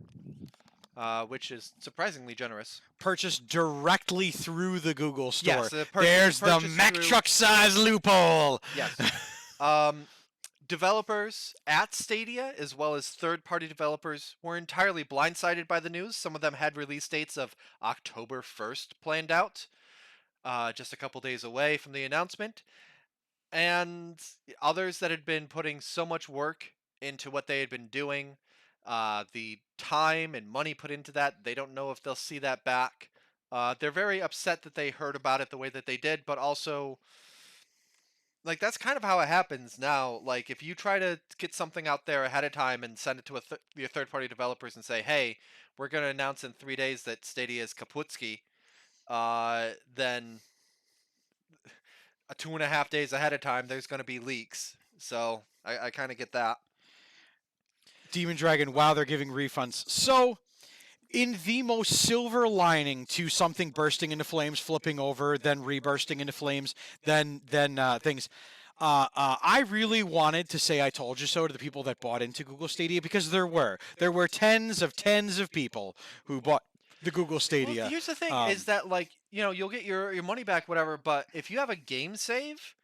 S3: which is surprisingly generous.
S4: Purchased directly through the Google store.
S3: Yes,
S4: there's the
S3: purchased
S4: Mac
S3: through-
S4: truck size loophole.
S3: Yes. Developers at Stadia, as well as third-party developers, were entirely blindsided by the news. Some of them had release dates of October 1st planned out, just a couple days away from the announcement. And others that had been putting so much work into what they had been doing, the time and money put into that, they don't know if they'll see that back. They're very upset that they heard about it the way that they did, but also, that's kind of how it happens now. If you try to get something out there ahead of time and send it to your third-party developers and say, hey, we're going to announce in 3 days that Stadia is kaputski, then 2.5 days ahead of time, there's going to be leaks. So I kind of get that.
S4: Demon Dragon, wow, they're giving refunds. So, in the most silver lining to something bursting into flames, flipping over, then rebursting into flames, then things. I really wanted to say I told you so to the people that bought into Google Stadia, because there were tens of people who bought the Google Stadia.
S3: Well, here's the thing, is that you'll get your money back, whatever, but if you have a game save,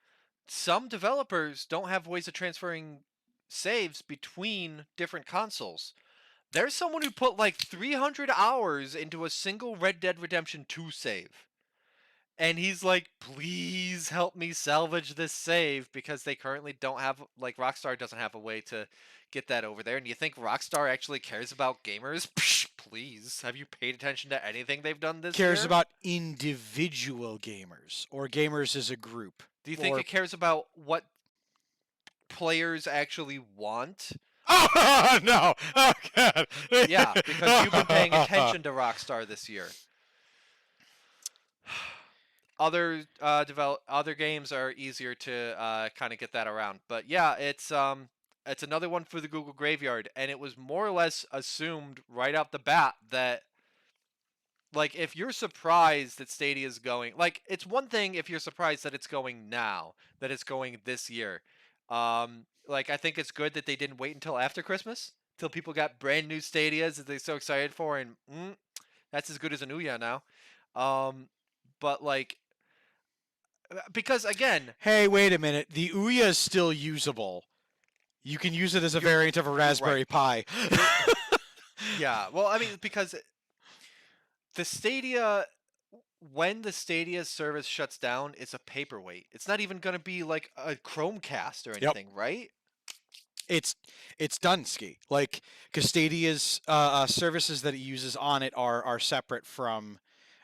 S3: some developers don't have ways of transferring saves between different consoles. There's someone who put 300 hours into a single Red Dead Redemption 2 save. And he's like, please help me salvage this save, because they currently don't have, Rockstar doesn't have a way to get that over there. And you think Rockstar actually cares about gamers? Psh, please, have you paid attention to anything they've done this
S4: Cares
S3: year?
S4: about individual gamers or gamers as a group.
S3: Do you think
S4: Or-
S3: it cares about what players actually want?
S4: Oh no! Oh god!
S3: Yeah, because you've been paying attention to Rockstar this year. Other other games are easier to kind of get that around, but yeah, it's another one for the Google graveyard, and it was more or less assumed right out the bat that, like, if you're surprised that Stadia is going, like, it's one thing if you're surprised that it's going now, that it's going this year. Like, I think it's good that they didn't wait until after Christmas, till people got brand new Stadias that they're so excited for, and that's as good as an Ouya now. But like, because again,
S4: Hey, wait a minute. The Ouya is still usable. You can use it as a
S3: You're-
S4: variant of a Raspberry Pi.
S3: yeah, well, I mean, because the Stadia, when the Stadia service shuts down, it's a paperweight. It's not even going to be like a Chromecast or anything, right?
S4: It's done, Ski. Like, because Stadia's services that it uses on it are separate from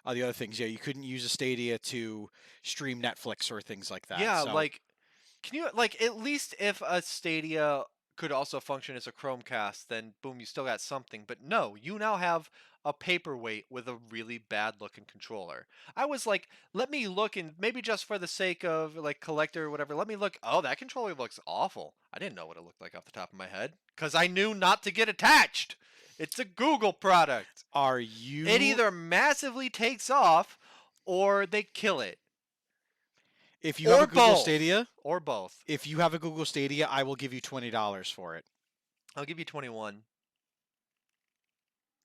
S4: the other things. Yeah, you couldn't use a Stadia to stream Netflix or things like that.
S3: Yeah,
S4: so.
S3: like, can you, like, at least if a Stadia could also function as a Chromecast, then boom, you still got something. But no, you now have a paperweight with a really bad looking controller. I was like, let me look, and maybe just for the sake of like collector or whatever, let me look. Oh, that controller looks awful. I didn't know what it looked like off the top of my head because I knew not to get attached. It's a Google product.
S4: Are you?
S3: It either massively takes off or they kill it.
S4: If you have
S3: or
S4: a Google
S3: both.
S4: Stadia,
S3: Or both.
S4: if you have a Google Stadia, I will give you $20 for it.
S3: I'll give you 21.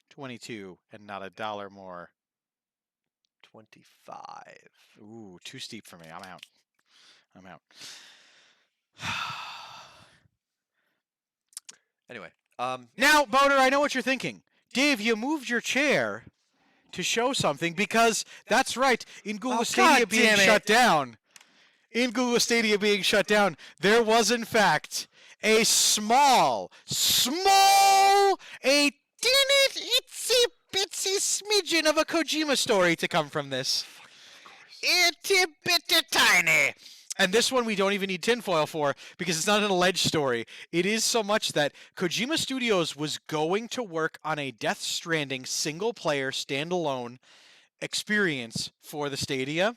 S4: 22 and not a dollar more.
S3: 25.
S4: Ooh, too steep for me. I'm out. I'm out.
S3: Anyway,
S4: Now, Boner, I know what you're thinking. Dave, you moved your chair to show something because that's right. In Google
S3: Oh,
S4: Stadia
S3: God
S4: being
S3: damn it.
S4: shut down, there was in fact a small, a teeny itsy bitsy smidgen of a Kojima story to come from this. Itty bitty tiny. And this one we don't even need tinfoil for because it's not an alleged story. It is so much that Kojima Studios was going to work on a Death Stranding single-player standalone experience for the Stadia.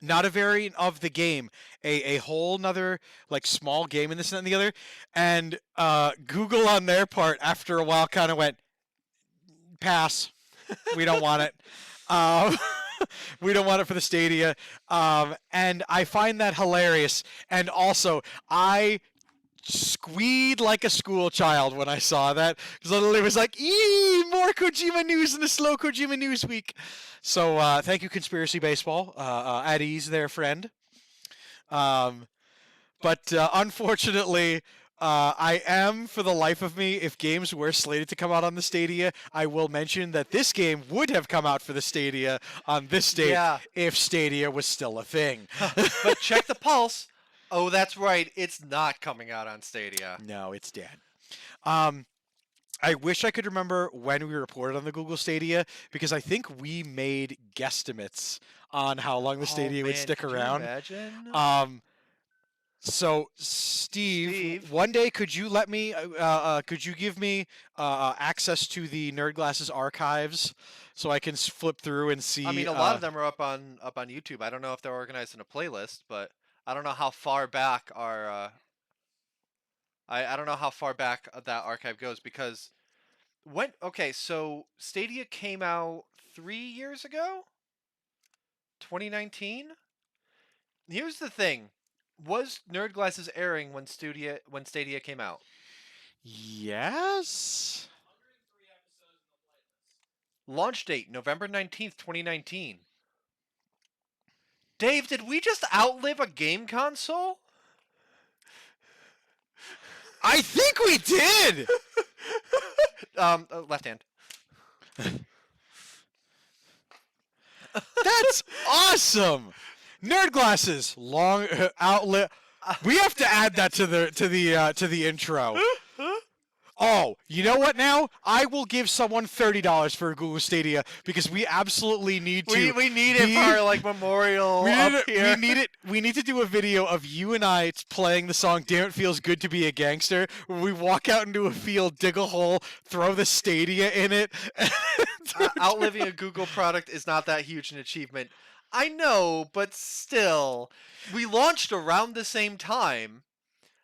S4: Not a variant of the game, a whole nother like small game in this and the other. And Google on their part after a while kind of went, pass. We don't want it. We don't want it for the Stadia. And I find that hilarious. And also, I squeed like a school child when I saw that. Because literally was like, eee, more Kojima news in a slow Kojima news week. So thank you, Conspiracy Baseball. At ease there, friend. But unfortunately, I am, for the life of me, if games were slated to come out on the Stadia, I will mention that this game would have come out for the Stadia on this date if Stadia was still a thing.
S3: but check the pulse. Oh, that's right. It's not coming out on Stadia.
S4: No, it's dead. I wish I could remember when we reported on the Google Stadia because I think we made guesstimates on how long the Stadia would stick around.
S3: Imagine?
S4: So, Steve, one day could you let me, could you give me access to the Nerd Glasses archives so I can flip through and see?
S3: I mean, a lot of them are up on YouTube. I don't know if they're organized in a playlist, but I don't know how far back our I don't know how far back that archive goes because so Stadia came out 3 years ago, 2019. Here's the thing. Was Nerd Glasses airing when Stadia came out?
S4: Yes.
S3: Launch date November 19th, 2019. Dave, did we just outlive a game console?
S4: I think we did.
S3: Left hand.
S4: That's awesome. Nerd Glasses, long outlet. We have to add that to the intro. Oh, you know what now? I will give someone $30 for a Google Stadia because we absolutely need to.
S3: We need it for our like memorial up here.
S4: We need to do a video of you and I playing the song "Damn It Feels Good to Be a Gangster," where we walk out into a field, dig a hole, throw the Stadia in it.
S3: Outliving a Google product is not that huge an achievement. I know, but still, we launched around the same time.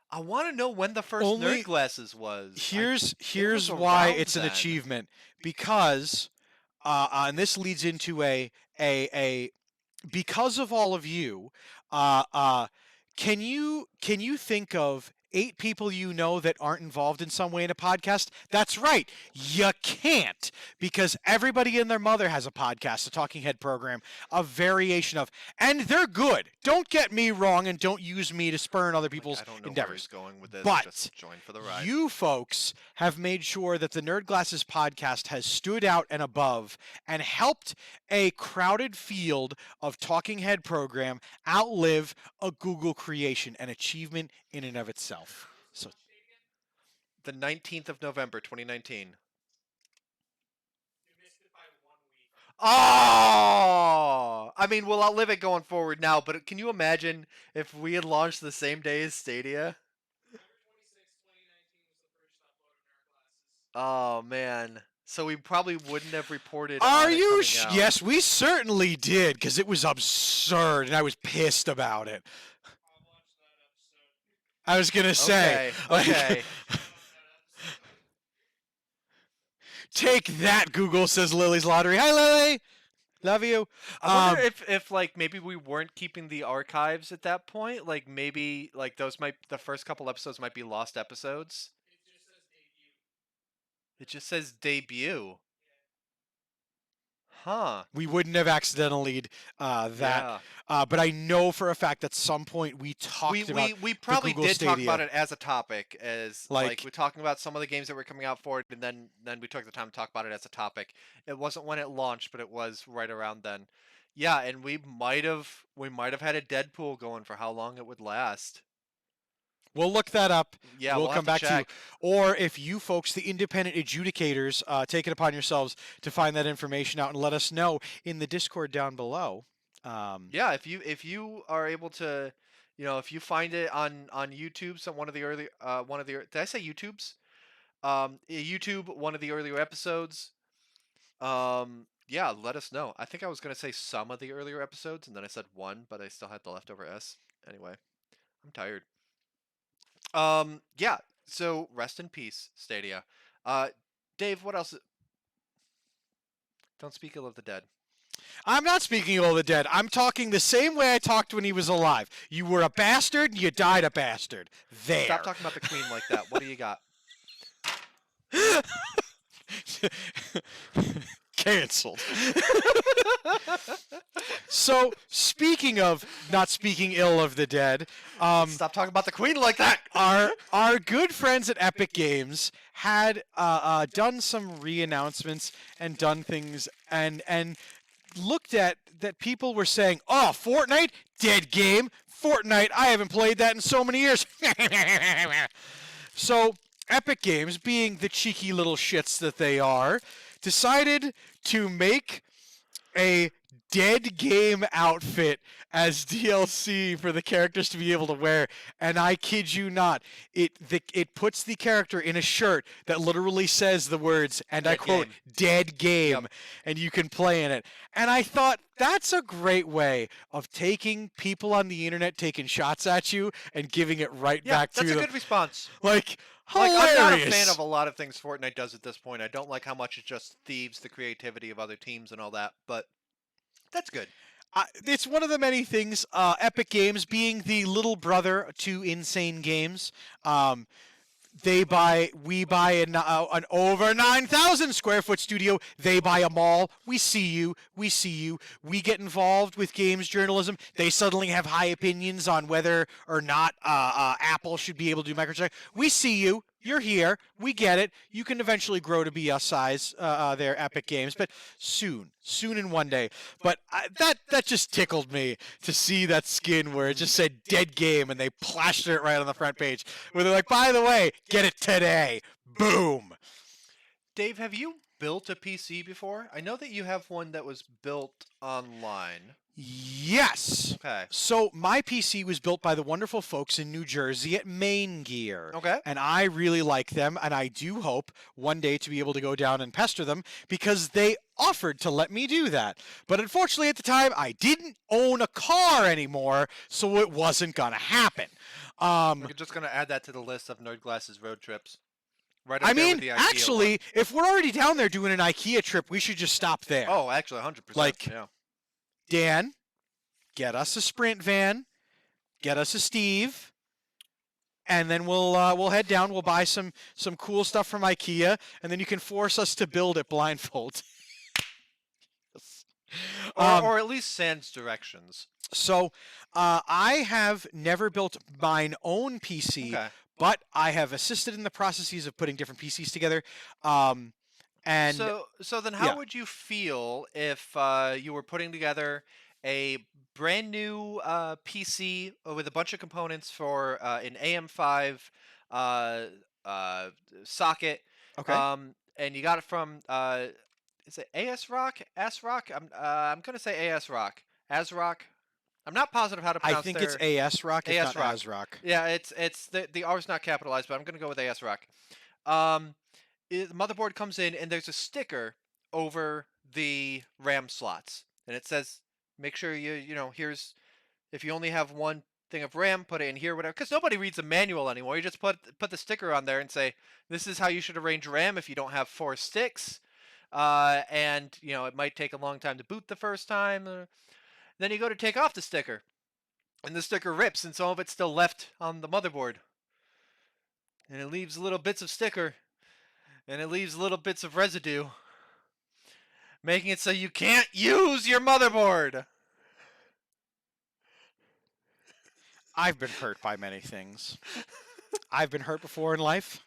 S3: I want to know when the first
S4: Only-
S3: Nerd Glasses was.
S4: Here's
S3: was
S4: why
S3: around
S4: it's an
S3: then.
S4: achievement, because and this leads into a because of all of you, can you think of 8 people you know that aren't involved in some way in a podcast? That's right, you can't, because everybody and their mother has a podcast, a talking head program, a variation of, and they're good. Don't get me wrong, and don't use me to spurn other people's
S3: I don't know
S4: endeavors.
S3: where he's going with this.
S4: But
S3: just join for the ride.
S4: you folks have made sure that the Nerd Glasses podcast has stood out and above and helped a crowded field of talking head program outlive a Google creation, an achievement in and of itself. So
S3: The 19th of November, 2019. Oh! I mean, we'll outlive it going forward now, but can you imagine if we had launched the same day as Stadia? Oh, man. So we probably wouldn't have reported
S4: Are
S3: on it
S4: you?
S3: coming out.
S4: Yes, we certainly did, because it was absurd, and I was pissed about it. I was gonna say,
S3: Okay.
S4: take that, Google, says Lily's Lottery. Hi, Lily. Love you.
S3: I wonder if like maybe we weren't keeping the archives at that point. Like maybe like the first couple episodes might be lost episodes. It just says debut. Huh.
S4: We wouldn't have accidentally that.
S3: Yeah.
S4: But I know for a fact at some point we talked about
S3: We probably
S4: Google
S3: did talk
S4: Stadia.
S3: about it as a topic, as
S4: Like-
S3: we're talking about some of the games that were coming out for it, and then we took the time to talk about it as a topic. It wasn't when it launched, but it was right around then. Yeah, and we might have had a Deadpool going for how long it would last.
S4: We'll look that up.
S3: Yeah,
S4: we'll
S3: we'll
S4: come
S3: have
S4: back
S3: to
S4: to you. Or if you folks, the independent adjudicators, take it upon yourselves to find that information out and let us know in the Discord down below.
S3: Yeah, if you are able to, if you find it on YouTube, did I say YouTube's? YouTube, one of the earlier episodes. Yeah, let us know. I think I was gonna say some of the earlier episodes, and then I said one, but I still had the leftover S. Anyway, I'm tired. Yeah. So rest in peace, Stadia. Dave, what else? Don't speak ill of the dead.
S4: I'm not speaking ill of the dead. I'm talking the same way I talked when he was alive. You were a bastard, and you died a bastard. There.
S3: Stop talking about the Queen like that. What do you got?
S4: Cancelled. So, speaking of not speaking ill of the dead,
S3: Stop talking about the Queen like that.
S4: our good friends at Epic Games had done some re-announcements and done things and looked at that people were saying, "Oh, Fortnite, dead game. Fortnite, I haven't played that in so many years." So, Epic Games, being the cheeky little shits that they are, decided to make a dead game outfit as DLC for the characters to be able to wear, and I kid you not, it puts the character in a shirt that literally says the words, and I
S3: Dead
S4: quote,
S3: game.
S4: "dead game,"
S3: Yep.
S4: and you can play in it. And I thought that's a great way of taking people on the internet taking shots at you and giving it right
S3: Yeah,
S4: back to
S3: that's a
S4: them.
S3: good response.
S4: Like,
S3: Like,
S4: hilarious.
S3: I'm not a fan of a lot of things Fortnite does at this point. I don't like how much it just thieves the creativity of other teams and all that, but that's good.
S4: It's one of the many things. Epic Games being the little brother to Insane Games. We buy an over 9,000 square foot studio. They buy a mall. We see you. We get involved with games journalism. They suddenly have high opinions on whether or not Apple should be able to do microtransactions. We see you. you're here. We get it. You can eventually grow to be us size. Their Epic Games, but soon in one day. But that just tickled me to see that skin where it just said "dead game" and they plastered it right on the front page. Where they're like, by the way, get it today. Boom.
S3: Dave, have you built a PC before? I know that you have one that was built online.
S4: Yes.
S3: Okay.
S4: So my PC was built by the wonderful folks in New Jersey at Main Gear.
S3: Okay.
S4: And I really like them, and I do hope one day to be able to go down and pester them because they offered to let me do that. But unfortunately at the time I didn't own a car anymore, so it wasn't gonna happen.
S3: We're just gonna add that to the list of Nerd Glasses road trips. Right up
S4: I
S3: there
S4: mean,
S3: with the IKEA
S4: actually,
S3: one.
S4: if we're already down there doing an IKEA trip, we should just stop there.
S3: Oh, actually, 100%.
S4: Like-
S3: yeah.
S4: Dan, get us a Sprint van, get us a Steve, and then we'll head down. We'll buy some cool stuff from IKEA, and then you can force us to build it blindfold.
S3: Or at least sans directions.
S4: So I have never built mine own PC,
S3: Okay.
S4: but I have assisted in the processes of putting different PCs together. And
S3: So then, how
S4: yeah.
S3: would you feel if you were putting together a brand new PC with a bunch of components for an AM5 uh, uh, socket?
S4: Okay.
S3: And you got it from is it AS Rock? AS Rock? I'm gonna say AS Rock. ASRock. I'm not positive how to
S4: I
S3: pronounce
S4: think
S3: their
S4: it's AS Rock, it's
S3: AS
S4: not
S3: Rock.
S4: ASRock.
S3: Yeah, it's the R is not capitalized, but I'm gonna go with AS Rock. Um, the motherboard comes in and there's a sticker over the RAM slots, and it says, "Make sure here's if you only have one thing of RAM, put it in here, whatever." Because nobody reads a manual anymore. You just put the sticker on there and say, "This is how you should arrange RAM if you don't have 4 sticks." And it might take a long time to boot the first time. Then you go to take off the sticker, and the sticker rips, and some of it's still left on the motherboard, and it leaves little bits of sticker, and it leaves little bits of residue, making it so you can't use your motherboard.
S4: I've been hurt by many things. I've been hurt before in life,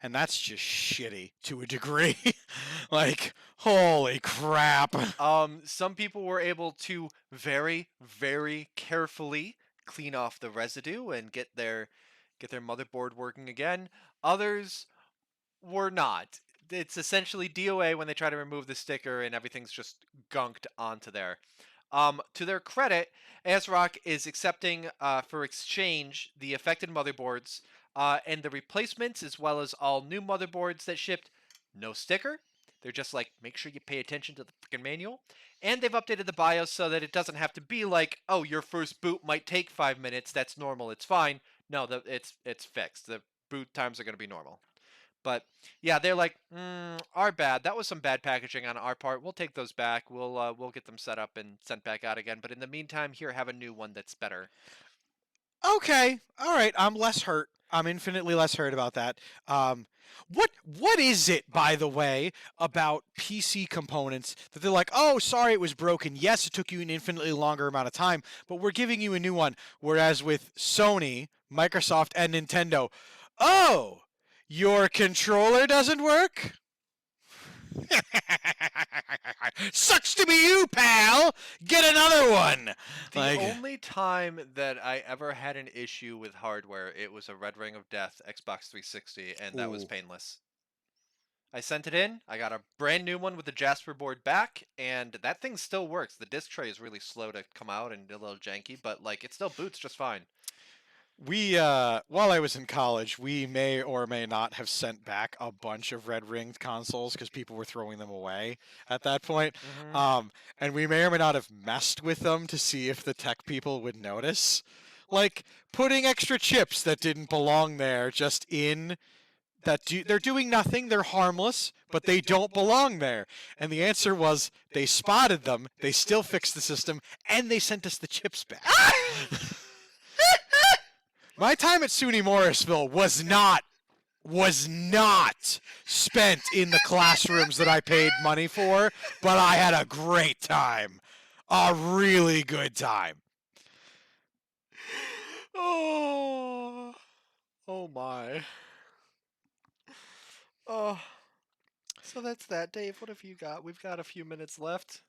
S4: and that's just shitty to a degree. Like, holy crap.
S3: Some people were able to very, very carefully clean off the residue and get their motherboard working again. Others were not. It's essentially DOA when they try to remove the sticker and everything's just gunked onto there. To their credit, ASRock is accepting for exchange the affected motherboards and the replacements, as well as all new motherboards that shipped. No sticker. They're just like, make sure you pay attention to the freaking manual. And they've updated the BIOS so that it doesn't have to be like, oh, your first boot might take 5 minutes. That's normal. It's fine. No, it's fixed. The boot times are going to be normal. But yeah, they're like, our bad. That was some bad packaging on our part. We'll take those back. We'll get them set up and sent back out again. But in the meantime, here, have a new one that's better.
S4: Okay, all right. I'm less hurt. I'm infinitely less hurt about that. What is it, by the way, about PC components that they're like, oh, sorry, it was broken. Yes, it took you an infinitely longer amount of time, but we're giving you a new one. Whereas with Sony, Microsoft, and Nintendo, oh, your controller doesn't work? Sucks to be you, pal. Get another one.
S3: The only time that I ever had an issue with hardware, it was a Red Ring of Death Xbox 360, and that was
S4: Ooh.
S3: painless. I sent it in. I got a brand new one with the Jasper board back, and that thing still works. The disc tray is really slow to come out and a little janky, but like it still boots just fine.
S4: We, while I was in college, we may or may not have sent back a bunch of red ringed consoles because people were throwing them away at that point. And we may or may not have messed with them to see if the tech people would notice. Like putting extra chips that didn't belong there just in they're doing nothing, they're harmless, but they don't belong there. And the answer was they spotted them, they still fixed the system, and they sent us the chips back. My time at SUNY Morrisville was not spent in the classrooms that I paid money for, but I had a great time. A really good time.
S3: Oh my. So that's that, Dave. What have you got? We've got a few minutes left.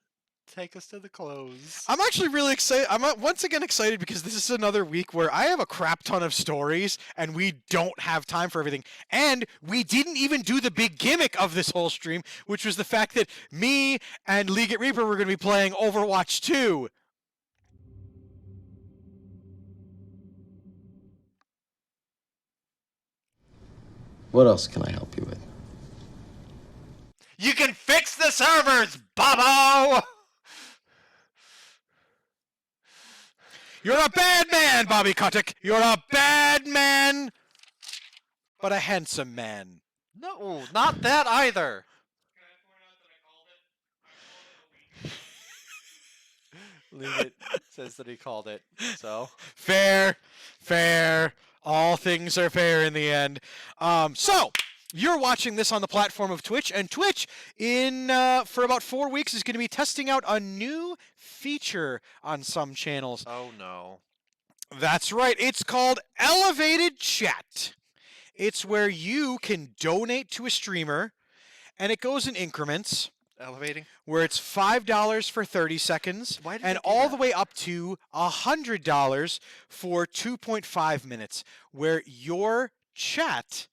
S3: Take us to the close.
S4: I'm actually really excited. I'm once again excited because this is another week where I have a crap ton of stories and we don't have time for everything. And we didn't even do the big gimmick of this whole stream, which was the fact that me and Leggett Reaper were going to be playing Overwatch 2.
S5: What else can I help you with?
S3: You can fix the servers, Bobo!
S4: You're a bad man, Bobby Kotick. You're a bad man, but a handsome man.
S3: No, not that either. Leave it. Says that he called it. So
S4: Fair. All things are fair in the end. So you're watching this on the platform of Twitch, and Twitch for about 4 weeks is going to be testing out a new feature on some channels.
S3: oh no.
S4: That's right. It's called Elevated Chat. It's where you can donate to a streamer, and it goes in increments.
S3: Elevating.
S4: Where it's $5 for 30 seconds
S3: Why did
S4: and
S3: they do
S4: all
S3: that?
S4: the way up to $100 for 2.5 minutes, where your chat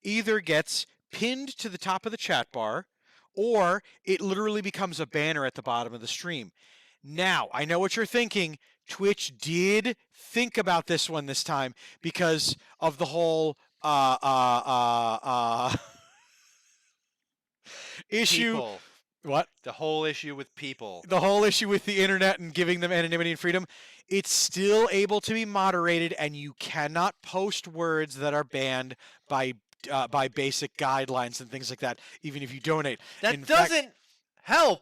S4: either gets pinned to the top of the chat bar or it literally becomes a banner at the bottom of the stream. Now, I know what you're thinking. Twitch did think about this one this time because of the whole issue.
S3: People.
S4: What?
S3: The whole issue with people.
S4: The whole issue with the internet and giving them anonymity and freedom, it's still able to be moderated, and you cannot post words that are banned by basic guidelines and things like that, even if you donate.
S3: That
S4: In fact-
S3: doesn't help.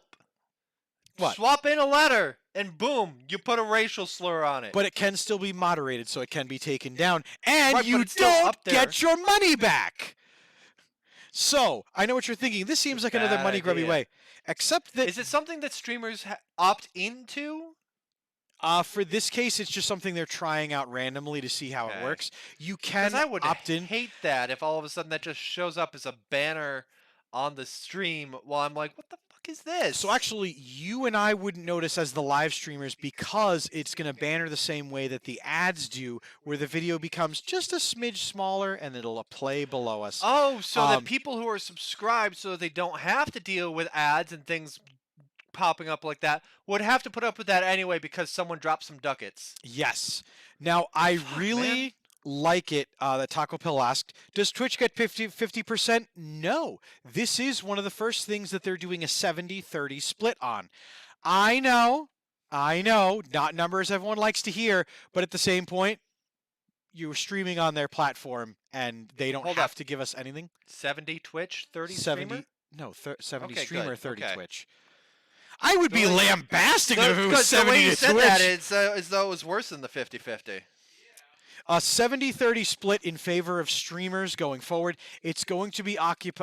S4: What?
S3: Swap in a letter, and boom, you put a racial slur on it.
S4: But it can still be moderated, so it can be taken down, and
S3: Right, but
S4: you
S3: it's still
S4: don't
S3: up there.
S4: get your money back. So I know what you're thinking. This seems like another
S3: bad
S4: money grubby
S3: idea.
S4: way, except that
S3: Is it something that streamers opt into?
S4: for this case, it's just something they're trying out randomly to see how it
S3: Okay.
S4: works. You
S3: Because
S4: can
S3: I would
S4: opt in.
S3: hate that if all of a sudden that just shows up as a banner on the stream while I'm like, what the fuck is this?
S4: So actually, you and I wouldn't notice as the live streamers because it's going to banner the same way that the ads do, where the video becomes just a smidge smaller and it'll play below us.
S3: Oh, so that
S4: Um,
S3: people who are subscribed so that they don't have to deal with ads and things popping up like that would have to put up with that anyway because someone dropped some ducats.
S4: Yes. Now, I really
S3: man.
S4: like it that Taco Pill asked, does Twitch get 50%? No. This is one of the first things that they're doing a 70-30 split on. I know, not numbers everyone likes to hear, but at the same point, you're streaming on their platform and they don't
S3: Hold
S4: have
S3: up.
S4: to give us anything.
S3: 70 Twitch, 30
S4: 70
S3: streamer?
S4: No, 70
S3: Okay,
S4: streamer,
S3: good,
S4: 30
S3: okay.
S4: Twitch. I would be
S3: The way-
S4: lambasting them if it was
S3: the
S4: 70
S3: way you
S4: to
S3: said
S4: Twitch.
S3: that, it's as though it was worse than the 50-50.
S4: A 70-30 split in favor of streamers going forward. It's going to be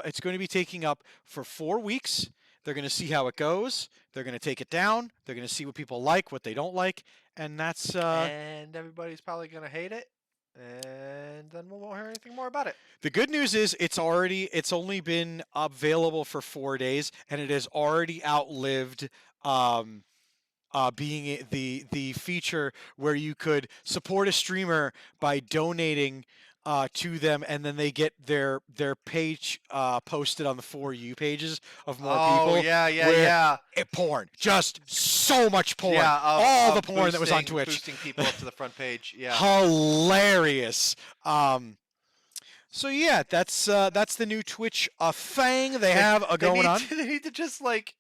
S4: It's going to be taking up for 4 weeks. They're going to see how it goes. They're going to take it down. They're going to see what people like, what they don't like, and that's
S3: And everybody's probably going to hate it. And then we won't hear anything more about it.
S4: the good news is it's only been available for 4 days, and it has already outlived being the feature where you could support a streamer by donating to them, and then they get their page posted on the For You pages of more people.
S3: Oh, yeah.
S4: where porn, just so much porn.
S3: Yeah,
S4: all the porn that was on Twitch.
S3: Boosting people up to the front page. Yeah.
S4: Hilarious. So yeah, that's the new Twitch thing they have going on.
S3: They need to just like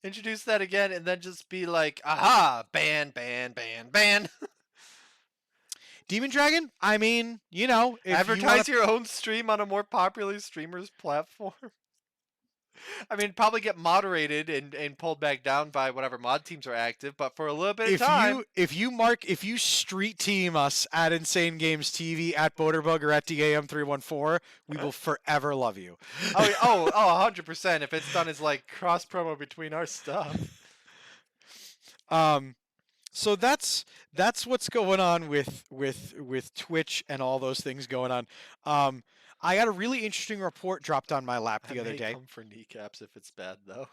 S3: introduce that again and then just be like, aha, ban.
S4: Demon Dragon. I mean, you know, if
S3: Advertise
S4: you
S3: your own stream on a more popular streamer's platform. I mean, probably get moderated and pulled back down by whatever mod teams are active, but for a little bit of time.
S4: if you street team us at Insane Games TV, at Boaterbug, or at DAM314, we will forever love you.
S3: 100%. If it's done as like cross promo between our stuff.
S4: So that's what's going on with Twitch and all those things going on. I got a really interesting report dropped on my lap the
S3: That
S4: other
S3: may
S4: day.
S3: come for kneecaps if it's bad, though.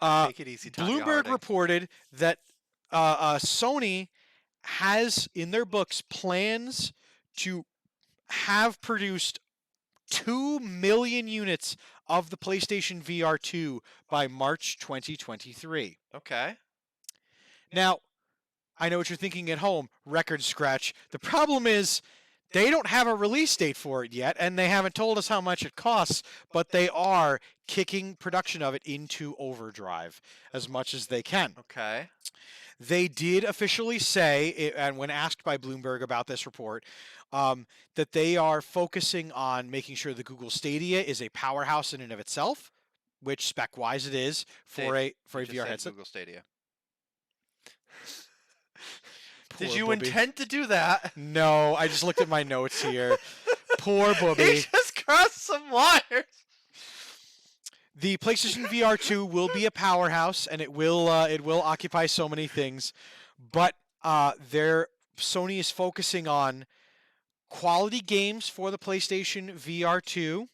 S3: Take it easy, Tanya
S4: Bloomberg
S3: Harding.
S4: reported that Sony has in their books plans to have produced 2 million units of the PlayStation VR 2 by March 2023.
S3: Okay.
S4: Now, I know what you're thinking at home, record scratch. The problem is they don't have a release date for it yet, and they haven't told us how much it costs, but they are kicking production of it into overdrive as much as they can.
S3: Okay.
S4: They did officially say, and when asked by Bloomberg about this report, that they are focusing on making sure the Google Stadia is a powerhouse in and of itself, which spec-wise it is for
S3: Dave,
S4: a
S3: you just
S4: VR
S3: said
S4: headset.
S3: Google Stadia.
S4: Poor
S3: Did you
S4: Booby.
S3: intend to do that?
S4: No, I just looked at my notes here. Poor
S3: He
S4: Booby.
S3: just crossed some wires.
S4: The PlayStation VR 2 will be a powerhouse, and it will occupy so many things, but Sony is focusing on quality games for the PlayStation VR 2,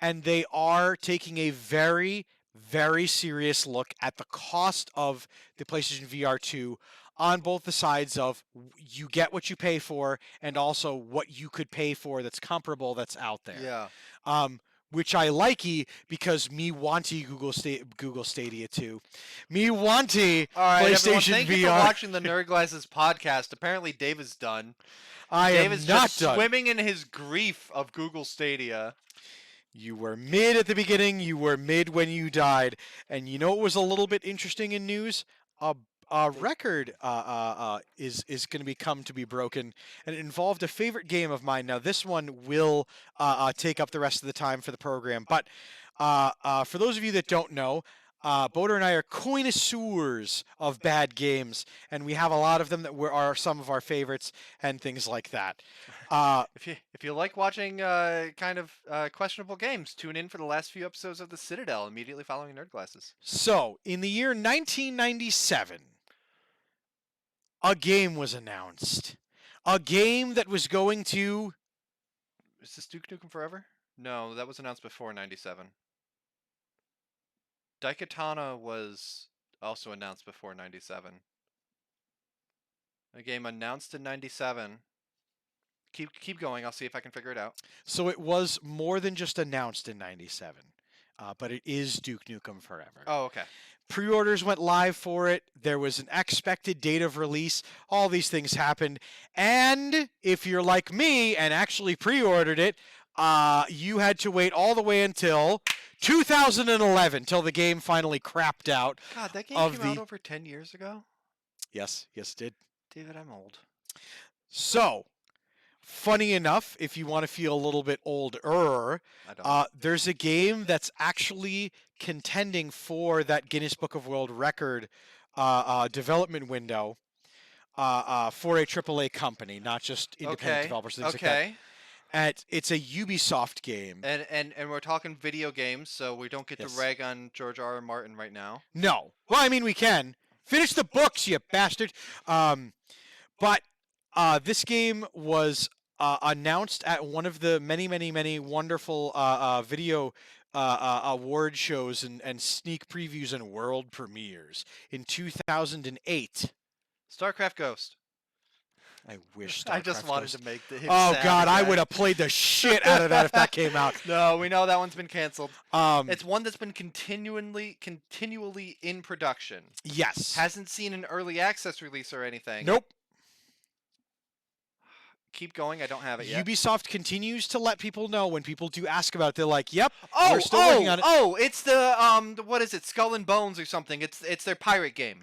S4: and they are taking a very, very serious look at the cost of the PlayStation VR 2 on both the sides of you get what you pay for and also what you could pay for that's comparable that's out there.
S3: Yeah.
S4: Which I likey because me wanty Google Stadia 2. Me wanty
S3: All right, everyone.
S4: PlayStation
S3: Thank
S4: VR.
S3: you for watching the Nerd Glasses podcast. Apparently, Dave is done.
S4: I
S3: Dave
S4: am
S3: is
S4: not
S3: just
S4: done.
S3: swimming in his grief of Google Stadia.
S4: You were mid at the beginning, you were mid when you died. And you know what was a little bit interesting in news? A record is going to come to be broken, and it involved a favorite game of mine. Now, this one will take up the rest of the time for the program, but for those of you that don't know, Boder and I are connoisseurs of bad games, and we have a lot of them that are some of our favorites and things like that.
S3: If you like watching kind of questionable games, tune in for the last few episodes of The Citadel immediately following Nerd Glasses.
S4: So, in the year 1997, a game was announced. A game that was going to...
S3: Is this Duke Nukem Forever? No, that was announced before 97. Daikatana was also announced before 97. A game announced in 97. Keep going. I'll see if I can figure it out.
S4: So it was more than just announced in 97, but it is Duke Nukem Forever.
S3: Oh, okay.
S4: Pre-orders went live for it. There was an expected date of release. All these things happened. And if you're like me and actually pre-ordered it, you had to wait all the way until 2011 till the game finally crapped out.
S3: God, that game
S4: Of
S3: came out
S4: the-
S3: over 10 years ago?
S4: Yes, it did.
S3: David, I'm old.
S4: So, funny enough, if you want to feel a little bit older,
S3: I don't.
S4: there's a game that's actually contending for that Guinness Book of World Record development window for a AAA company, not just independent
S3: Okay.
S4: developers, things like that.
S3: Okay.
S4: And it's a Ubisoft game.
S3: And we're talking video games, so we don't get
S4: Yes.
S3: to rag on George R. R. Martin right now.
S4: No. Well, I mean, we can. Finish the books, you bastard. But this game was announced at one of the many, many, many wonderful video award shows and sneak previews and world premieres in 2008.
S3: StarCraft Ghost.
S4: I wish.
S3: I just
S4: StarCraft
S3: wanted
S4: Ghost-
S3: to make the.
S4: Oh God, I would have played the shit out of that if that came out.
S3: No, we know that one's been canceled.
S4: Um,
S3: It's one that's been continually in production.
S4: yes.
S3: Hasn't seen an early access release or anything.
S4: Nope.
S3: Keep going. I don't have it yet.
S4: Ubisoft continues to let people know when people do ask about it. They're like, "Yep,
S3: Oh,
S4: we're still working on it."
S3: it's the what is it? Skull and Bones or something. It's their pirate game.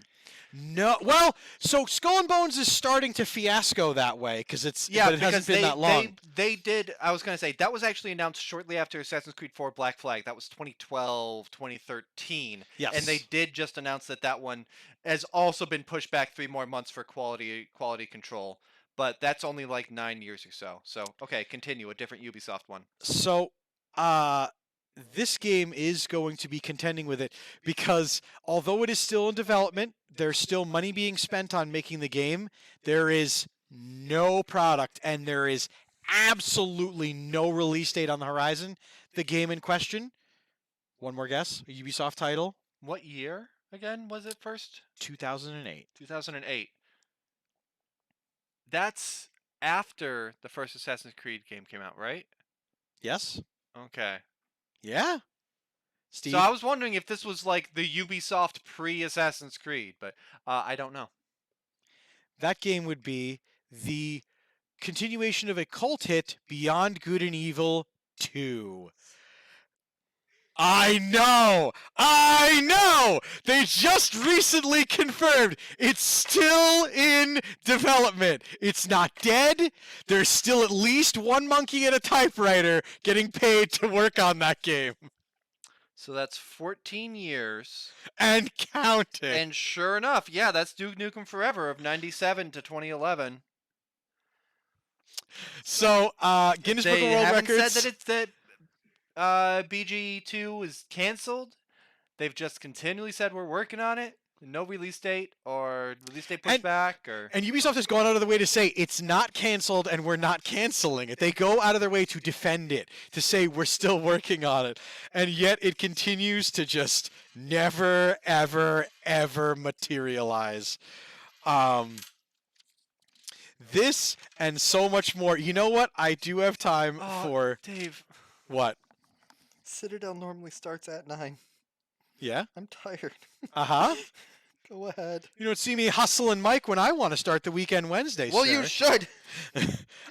S4: No, well, so Skull and Bones is starting to fiasco that way because but it hasn't been that long.
S3: They did. I was gonna say that was actually announced shortly after Assassin's Creed 4 Black Flag. That was 2012, 2013.
S4: Yes.
S3: And they did just announce that one has also been pushed back 3 more months for quality control. But that's only like 9 years or so. So okay, continue. A different Ubisoft one.
S4: So, this game is going to be contending with it because although it is still in development, there's still money being spent on making the game. There is no product and there is absolutely no release date on the horizon. The game in question, one more guess, a Ubisoft title,
S3: What year again was it first?
S4: 2008.
S3: 2008. That's after the first Assassin's Creed game came out, right?
S4: Yes?
S3: Okay.
S4: Yeah? Steve?
S3: So I was wondering if this was like the Ubisoft pre-Assassin's Creed, but I don't know.
S4: That game would be the continuation of a cult hit, Beyond Good and Evil 2. I know! They just recently confirmed it's still in development. It's not dead. There's still at least one monkey and a typewriter getting paid to work on that game.
S3: So that's 14 years.
S4: And counting.
S3: And sure enough, yeah, that's Duke Nukem Forever of 97 to 2011.
S4: So, Guinness Book of
S3: They
S4: World
S3: haven't
S4: Records.
S3: said that BG2 is canceled. They've just continually said we're working on it. No release date or release date pushed back or.
S4: And Ubisoft has gone out of the way to say it's not canceled and we're not canceling it. They go out of their way to defend it, to say we're still working on it. And yet it continues to just never, ever, ever materialize. This and so much more. You know what? I do have time for...
S1: Dave,
S4: What?
S1: Citadel normally starts at 9.
S4: Yeah?
S1: I'm tired.
S4: Uh-huh.
S1: Go ahead.
S4: You don't see me hustling Mike when I want to start the weekend Wednesday,
S1: Well,
S4: sir.
S1: you should.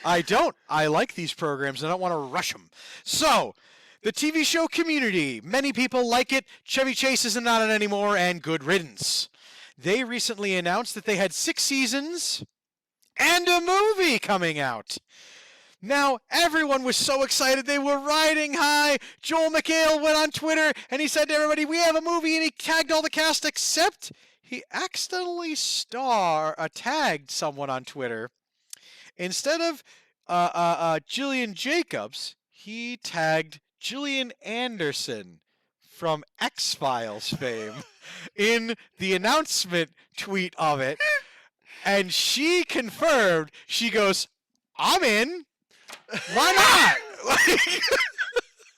S4: I don't. I like these programs. I don't want to rush them. So, the TV show Community. Many people like it. Chevy Chase isn't on it anymore, and good riddance. They recently announced that they had 6 seasons and a movie coming out. Now, everyone was so excited. They were riding high. Joel McHale went on Twitter, and he said to everybody, we have a movie, and he tagged all the cast except he accidentally tagged someone on Twitter. Instead of Jillian Jacobs, he tagged Gillian Anderson from X-Files fame in the announcement tweet of it. And she confirmed, she goes, I'm in. Why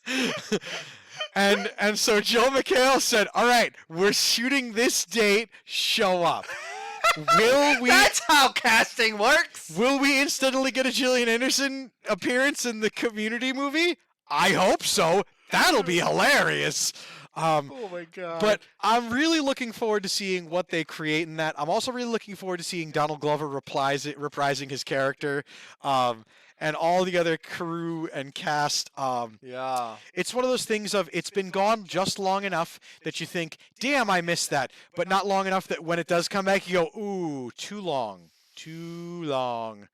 S4: not? And so Joe McHale said, all right, we're shooting this date, show up. Will we?
S3: That's how casting works.
S4: Will we instantly get a Gillian Anderson appearance in the Community movie? I hope so. That'll be hilarious.
S1: Oh my god.
S4: But I'm really looking forward to seeing what they create in that. I'm also really looking forward to seeing Donald Glover reprising his character, and all the other crew and cast.
S3: Yeah.
S4: It's one of those things of it's been gone just long enough that you think, damn, I missed that, but not long enough that when it does come back, you go, ooh, too long. Too long.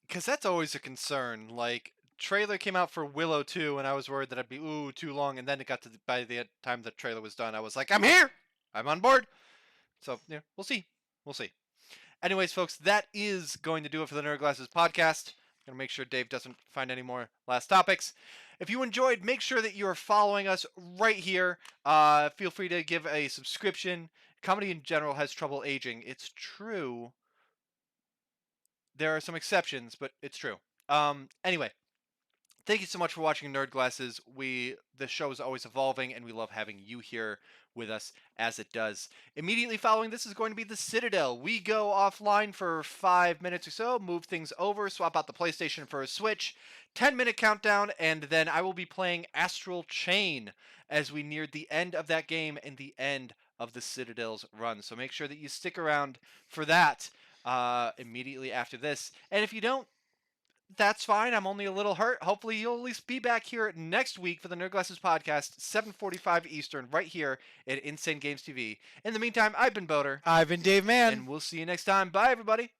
S3: Because that's always a concern. Like, trailer came out for Willow 2, and I was worried that I'd be, ooh, too long. And then it got to by the time the trailer was done, I was like, I'm here! I'm on board! So, yeah, we'll see. We'll see. Anyways, folks, that is going to do it for the Nerd Glasses podcast. I'm going to make sure Dave doesn't find any more last topics. If you enjoyed, make sure that you are following us right here. Feel free to give a subscription. Comedy in general has trouble aging. It's true. There are some exceptions, but it's true. Anyway, thank you so much for watching Nerd Glasses. The show is always evolving, and we love having you here with us as it does. Immediately following this is going to be the Citadel. We go offline for 5 minutes or so, move things over, swap out the PlayStation for a Switch, 10-minute countdown, and then I will be playing Astral Chain as we near the end of that game and the end of the Citadel's run. So make sure that you stick around for that immediately after this. And if you don't, that's fine. I'm only a little hurt. Hopefully you'll at least be back here next week for the Nerd Glasses podcast, 7:45 Eastern, right here at Insane Games TV. In the meantime, I've been Boater.
S4: I've been Dave Mann.
S3: And we'll see you next time. Bye, everybody.